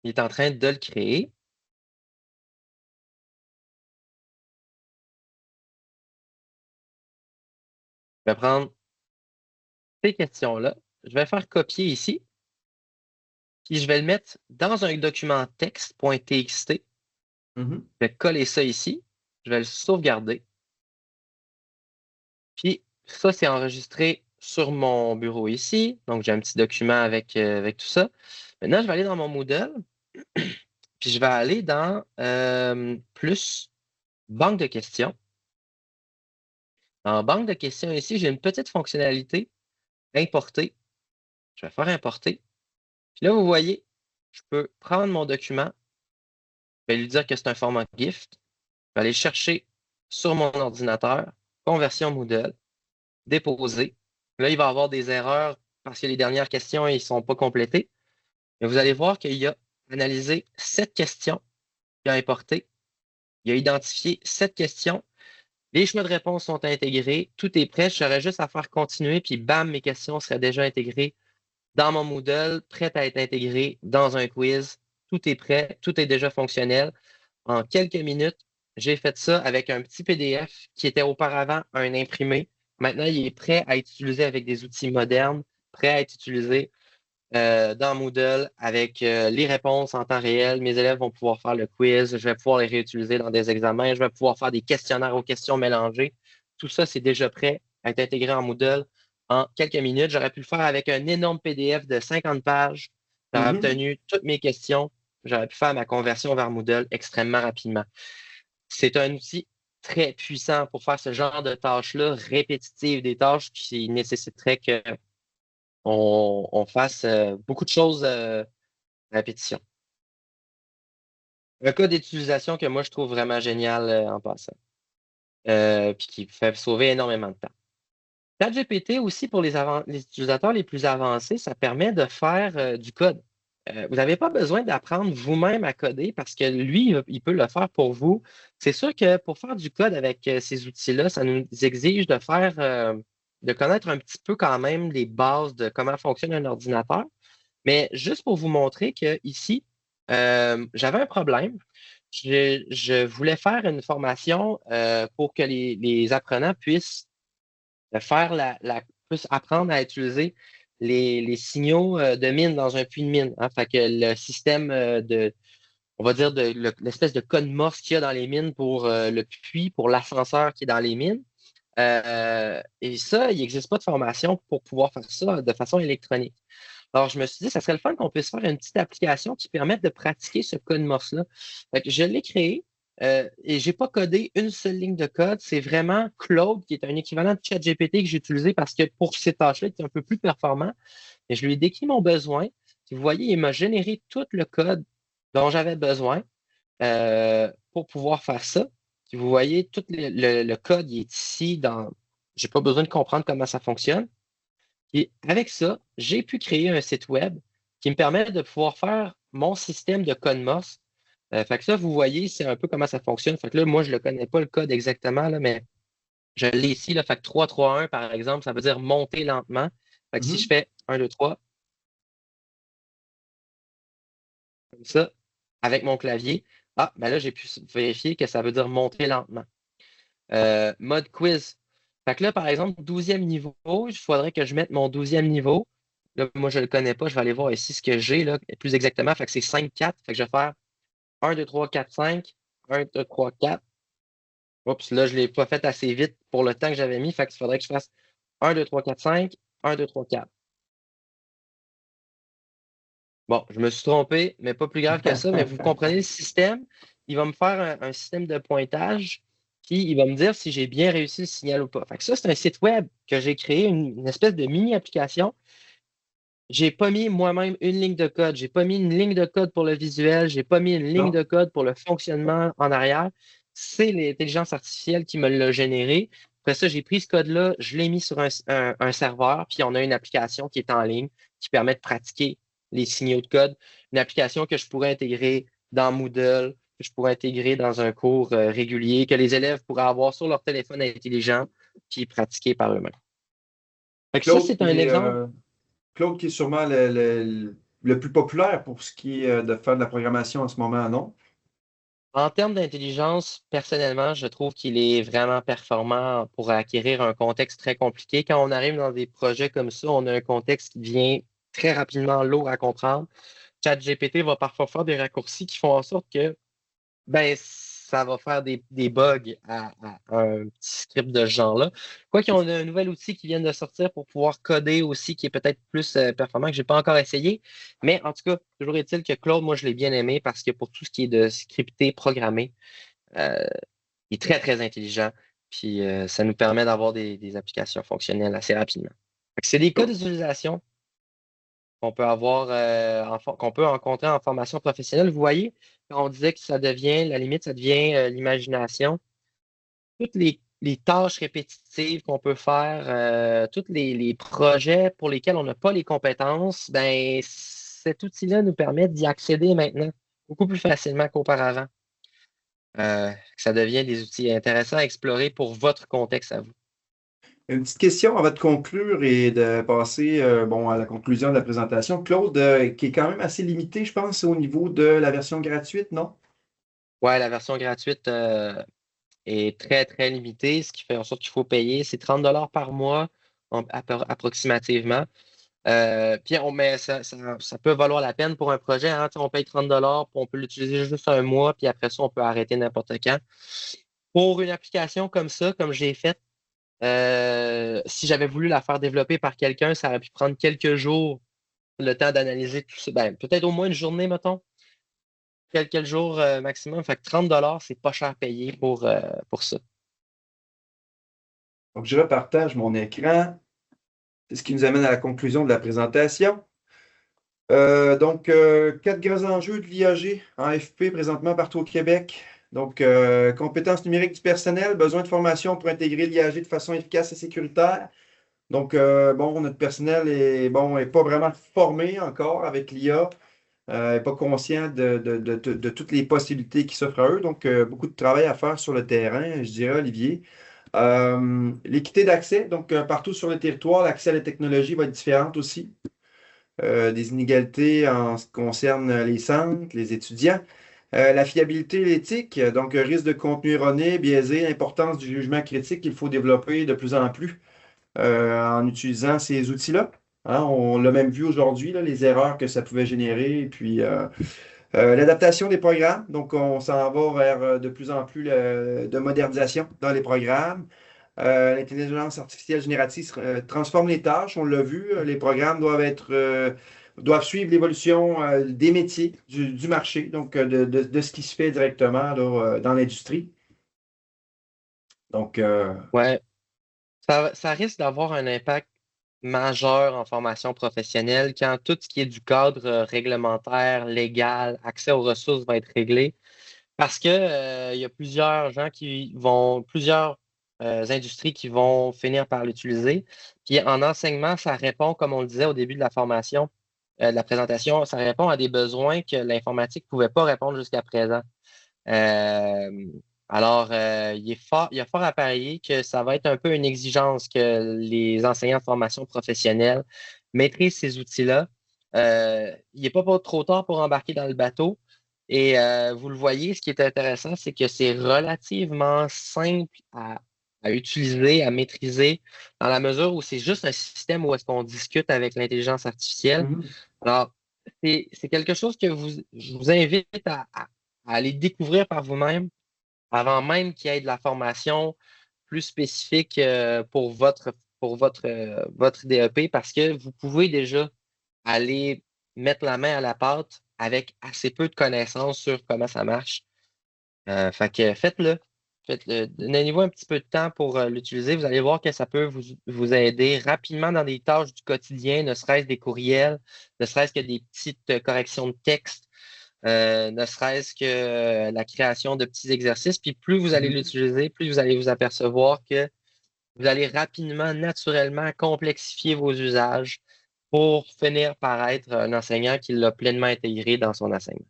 il est en train de le créer. Je vais prendre ces questions-là. Je vais faire copier ici, puis je vais le mettre dans un document texte.txt. Mhm. Je vais coller ça ici. Je vais le sauvegarder. Puis ça, c'est enregistré sur mon bureau ici. Donc, j'ai un petit document avec tout ça. Maintenant, je vais aller dans mon Moodle, puis je vais aller dans plus banque de questions. En banque de questions ici, j'ai une petite fonctionnalité importer. Je vais faire importer. Puis là, vous voyez, je peux prendre mon document, je vais lui dire que c'est un format GIF, je vais aller chercher sur mon ordinateur, conversion Moodle, déposer. Là, il va y avoir des erreurs parce que les dernières questions, ils ne sont pas complétées. Mais vous allez voir qu'il a analysé 7 questions, il a importé, il a identifié 7 questions. Les choix de réponse sont intégrés, tout est prêt. J'aurais juste à faire continuer, puis bam, mes questions seraient déjà intégrées dans mon Moodle, prêtes à être intégrées dans un quiz. Tout est prêt, tout est déjà fonctionnel. En quelques minutes, j'ai fait ça avec un petit PDF qui était auparavant un imprimé. Maintenant, il est prêt à être utilisé avec des outils modernes, prêt à être utilisé dans Moodle avec les réponses en temps réel. Mes élèves vont pouvoir faire le quiz. Je vais pouvoir les réutiliser dans des examens. Je vais pouvoir faire des questionnaires aux questions mélangées. Tout ça, c'est déjà prêt à être intégré en Moodle en quelques minutes. J'aurais pu le faire avec un énorme PDF de 50 pages. J'aurais Mhm. obtenu toutes mes questions. J'aurais pu faire ma conversion vers Moodle extrêmement rapidement. C'est un outil très puissant pour faire ce genre de tâches-là, répétitives, des tâches qui nécessiteraient qu'on fasse beaucoup de choses à répétition. Un cas d'utilisation que moi je trouve vraiment génial en passant, puis qui fait sauver énormément de temps. ChatGPT aussi pour les utilisateurs les plus avancés, ça permet de faire du code. Vous n'avez pas besoin d'apprendre vous-même à coder parce que lui, il peut le faire pour vous. C'est sûr que pour faire du code avec ces outils-là, ça nous exige de faire, de connaître un petit peu quand même les bases de comment fonctionne un ordinateur. Mais juste pour vous montrer que ici, j'avais un problème. Je voulais faire une formation pour que les apprenants puissent faire puissent apprendre à utiliser les signaux de mine dans un puits de mine. Hein. Fait que le système on va dire, l'espèce de code morse qu'il y a dans les mines pour le puits, pour l'ascenseur qui est dans les mines. Et ça, il n'existe pas de formation pour pouvoir faire ça de façon électronique. Alors, je me suis dit, ça serait le fun qu'on puisse faire une petite application qui permette de pratiquer ce code morse-là. Fait que je l'ai créé et je n'ai pas codé une seule ligne de code. C'est vraiment Claude, qui est un équivalent de ChatGPT que j'ai utilisé parce que pour ces tâches-là, il est un peu plus performant. Et je lui ai décrit mon besoin. Vous voyez, il m'a généré tout le code dont j'avais besoin pour pouvoir faire ça. Puis vous voyez, tout le code il est ici dans. Je n'ai pas besoin de comprendre comment ça fonctionne. Et avec ça, j'ai pu créer un site web qui me permet de pouvoir faire mon système de code MOS. Fait que ça, vous voyez, c'est un peu comment ça fonctionne. Fait que là, moi, je ne le connais pas le code exactement, là, mais je l'ai ici. Là, fait que 3-3-1, par exemple, ça veut dire monter lentement. Fait que si je Mhm. fais 1, 2, 3, comme ça, avec mon clavier, ah, ben là, j'ai pu vérifier que ça veut dire monter lentement. Mode quiz. Fait que là, par exemple, 12e niveau, il faudrait que je mette mon 12e niveau. Là, moi, je ne le connais pas. Je vais aller voir ici ce que j'ai, là, plus exactement. Fait que c'est 5-4. Fait que je vais faire 1, 2, 3, 4, 5. 1, 2, 3, 4. Oups, là, je ne l'ai pas fait assez vite pour le temps que j'avais mis. Fait qu'il faudrait que je fasse 1, 2, 3, 4, 5. 1, 2, 3, 4. Bon, je me suis trompé, mais pas plus grave que ça. Mais vous comprenez le système. Il va me faire un système de pointage, puis il va me dire si j'ai bien réussi le signal ou pas. Fait que ça, c'est un site web que j'ai créé, une espèce de mini-application. J'ai pas mis moi-même une ligne de code. J'ai pas mis une ligne de code pour le visuel. J'ai pas mis une ligne Non. de code pour le fonctionnement en arrière. C'est l'intelligence artificielle qui me l'a généré. Après ça, j'ai pris ce code-là, je l'ai mis sur un serveur, puis on a une application qui est en ligne qui permet de pratiquer les signaux de code. Une application que je pourrais intégrer dans Moodle, que je pourrais intégrer dans un cours régulier, que les élèves pourraient avoir sur leur téléphone intelligent, puis pratiquer par eux-mêmes. Fait que ça, Claude c'est un qui est, exemple. euh, Claude qui est sûrement le plus populaire pour ce qui est de faire de la programmation en ce moment, non? En termes d'intelligence, personnellement, je trouve qu'il est vraiment performant pour acquérir un contexte très compliqué. Quand on arrive dans des projets comme ça, on a un contexte qui devient très rapidement lourd à comprendre. ChatGPT va parfois faire des raccourcis qui font en sorte que ben, ça va faire des bugs à un petit script de ce genre-là. Quoi qu'on a un nouvel outil qui vient de sortir pour pouvoir coder aussi, qui est peut-être plus performant, que je n'ai pas encore essayé. Mais en tout cas, toujours est-il que Claude, moi, je l'ai bien aimé parce que pour tout ce qui est de scripter, programmer, euh, il est très, très intelligent. Puis ça nous permet d'avoir des applications fonctionnelles assez rapidement. Fait que c'est des cas Claude, d'utilisation. qu'on peut avoir, qu'on peut rencontrer en formation professionnelle. Vous voyez, quand on disait que ça devient, la limite, ça devient l'imagination. Toutes les tâches répétitives qu'on peut faire, tous les projets pour lesquels on n'a pas les compétences, ben, cet outil-là nous permet d'y accéder maintenant beaucoup plus facilement qu'auparavant. Ça devient des outils intéressants à explorer pour votre contexte à vous. Une petite question avant de conclure et de passer bon, à la conclusion de la présentation. Claude, qui est quand même assez limité, je pense, au niveau de la version gratuite, non? Ouais, la version gratuite est très, très limitée, ce qui fait en sorte qu'il faut payer. C'est 30 $ par mois, approximativement. Puis mais ça peut valoir la peine pour un projet, hein. Tu sais, on paye 30 $, puis on peut l'utiliser juste un mois, puis après ça, on peut arrêter n'importe quand. Pour une application comme ça, comme j'ai fait, si j'avais voulu la faire développer par quelqu'un, ça aurait pu prendre quelques jours, le temps d'analyser tout ça. Ben, peut-être au moins une journée, mettons. Quelques jours maximum. Fait que 30 $, c'est pas cher payé pour ça. Donc, je repartage mon écran. C'est ce qui nous amène à la conclusion de la présentation. Quatre grands enjeux de l'IAG en FP présentement partout au Québec. Donc, compétences numériques du personnel, besoin de formation pour intégrer l'IAG de façon efficace et sécuritaire. Donc, bon, notre personnel est pas vraiment formé encore avec l'IA, n'est pas conscient de toutes les possibilités qui s'offrent à eux. Donc, beaucoup de travail à faire sur le terrain, je dirais, Olivier. L'équité d'accès, donc partout sur le territoire, l'accès à la technologie va être différente aussi. Des inégalités en ce qui concerne les centres, les étudiants. La fiabilité et l'éthique, donc risque de contenu erroné, biaisé, l'importance du jugement critique qu'il faut développer de plus en plus en utilisant ces outils-là. Hein, on l'a même vu aujourd'hui, là, les erreurs que ça pouvait générer, et puis l'adaptation des programmes. Donc, on s'en va vers de plus en plus de modernisation dans les programmes. L'intelligence artificielle générative transforme les tâches, on l'a vu. Les programmes doivent suivre l'évolution des métiers, du marché, donc de ce qui se fait directement là, dans l'industrie. Donc, Ouais, ça risque d'avoir un impact majeur en formation professionnelle quand tout ce qui est du cadre réglementaire, légal, accès aux ressources va être réglé. Parce que, il y a plusieurs industries qui vont finir par l'utiliser. Puis en enseignement, ça répond, comme on le disait au début de la formation, de la présentation, ça répond à des besoins que l'informatique ne pouvait pas répondre jusqu'à présent. Euh, il y a fort à parier que ça va être un peu une exigence que les enseignants de formation professionnelle maîtrisent ces outils-là. Il n'est pas trop tard pour embarquer dans le bateau. Et vous le voyez, ce qui est intéressant, c'est que c'est relativement simple à utiliser, à maîtriser, dans la mesure où c'est juste un système où est-ce qu'on discute avec l'intelligence artificielle. mhm. Alors, c'est quelque chose que je vous invite à aller découvrir par vous-même avant même qu'il y ait de la formation plus spécifique votre DEP parce que vous pouvez déjà aller mettre la main à la pâte avec assez peu de connaissances sur comment ça marche. Fait que faites-le. Faites-le. Donnez-vous un petit peu de temps pour l'utiliser. Vous allez voir que ça peut vous aider rapidement dans des tâches du quotidien, ne serait-ce des courriels, ne serait-ce que des petites corrections de texte, ne serait-ce que la création de petits exercices. Puis plus vous allez Mhm. l'utiliser, plus vous allez vous apercevoir que vous allez rapidement, naturellement complexifier vos usages pour finir par être un enseignant qui l'a pleinement intégré dans son enseignement.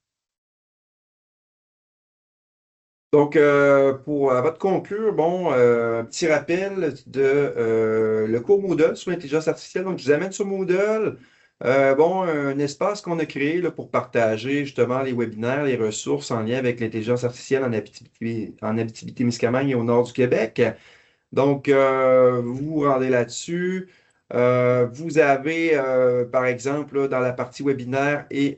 Donc, avant de conclure, bon, petit rappel de le cours Moodle sur l'intelligence artificielle. Donc, je vous amène sur Moodle. Bon, un espace qu'on a créé là, pour partager justement les webinaires, les ressources en lien avec l'intelligence artificielle en Abitibi-Témiscamingue et au nord du Québec. Donc, vous vous rendez là-dessus. Vous avez, par exemple, là, dans la partie webinaire et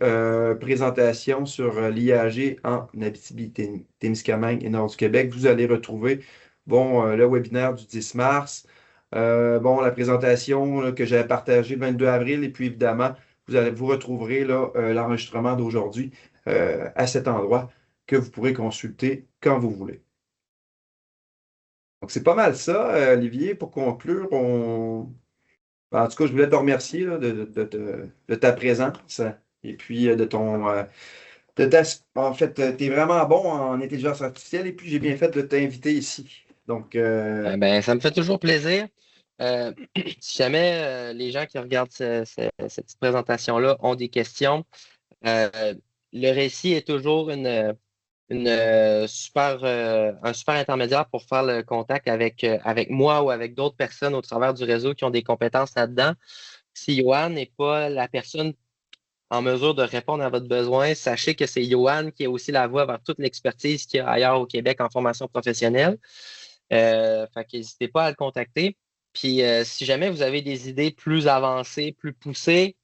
présentation sur l'IAG en Abitibi-Témiscamingue et Nord du Québec, vous allez retrouver bon, le webinaire du 10 mars, bon, la présentation là, que j'avais partagée le 22 avril, et puis évidemment, vous retrouverez là, l'enregistrement d'aujourd'hui à cet endroit que vous pourrez consulter quand vous voulez. Donc, c'est pas mal ça, Olivier. Pour conclure, En tout cas, je voulais te remercier là, de ta présence et puis en fait, tu es vraiment bon en intelligence artificielle et puis j'ai bien fait de t'inviter ici. Donc, Ben, ça me fait toujours plaisir. Euh, si jamais les gens qui regardent cette petite présentation-là ont des questions, euh, le récit est toujours un super intermédiaire pour faire le contact avec moi ou avec d'autres personnes au travers du réseau qui ont des compétences là-dedans. Si Johan n'est pas la personne en mesure de répondre à votre besoin, sachez que c'est Johan qui a aussi la voix vers toute l'expertise qu'il y a ailleurs au Québec en formation professionnelle. Fait qu'hésitez pas à le contacter. Puis si jamais vous avez des idées plus avancées, plus poussées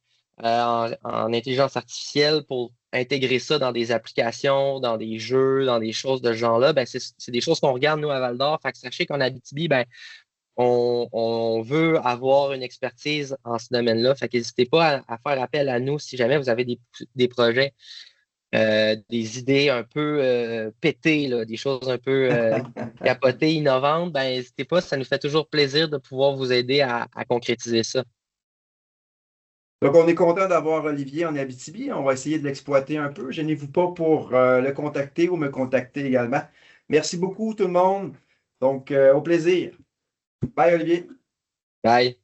en intelligence artificielle pour intégrer ça dans des applications, dans des jeux, dans des choses de ce genre-là, ben c'est des choses qu'on regarde, nous, à Val d'Or. Fait que sachez qu'en Abitibi, ben, on veut avoir une expertise en ce domaine-là. Fait qu'hésitez pas à faire appel à nous si jamais vous avez des projets, des idées un peu pétées, là, des choses un peu capotées, innovantes. Ben, n'hésitez pas, ça nous fait toujours plaisir de pouvoir vous aider à concrétiser ça. donc, on est content d'avoir Olivier en Abitibi. On va essayer de l'exploiter un peu. Gênez-vous pas pour le contacter ou me contacter également. Merci beaucoup tout le monde. Donc, au plaisir. Bye Olivier. Bye.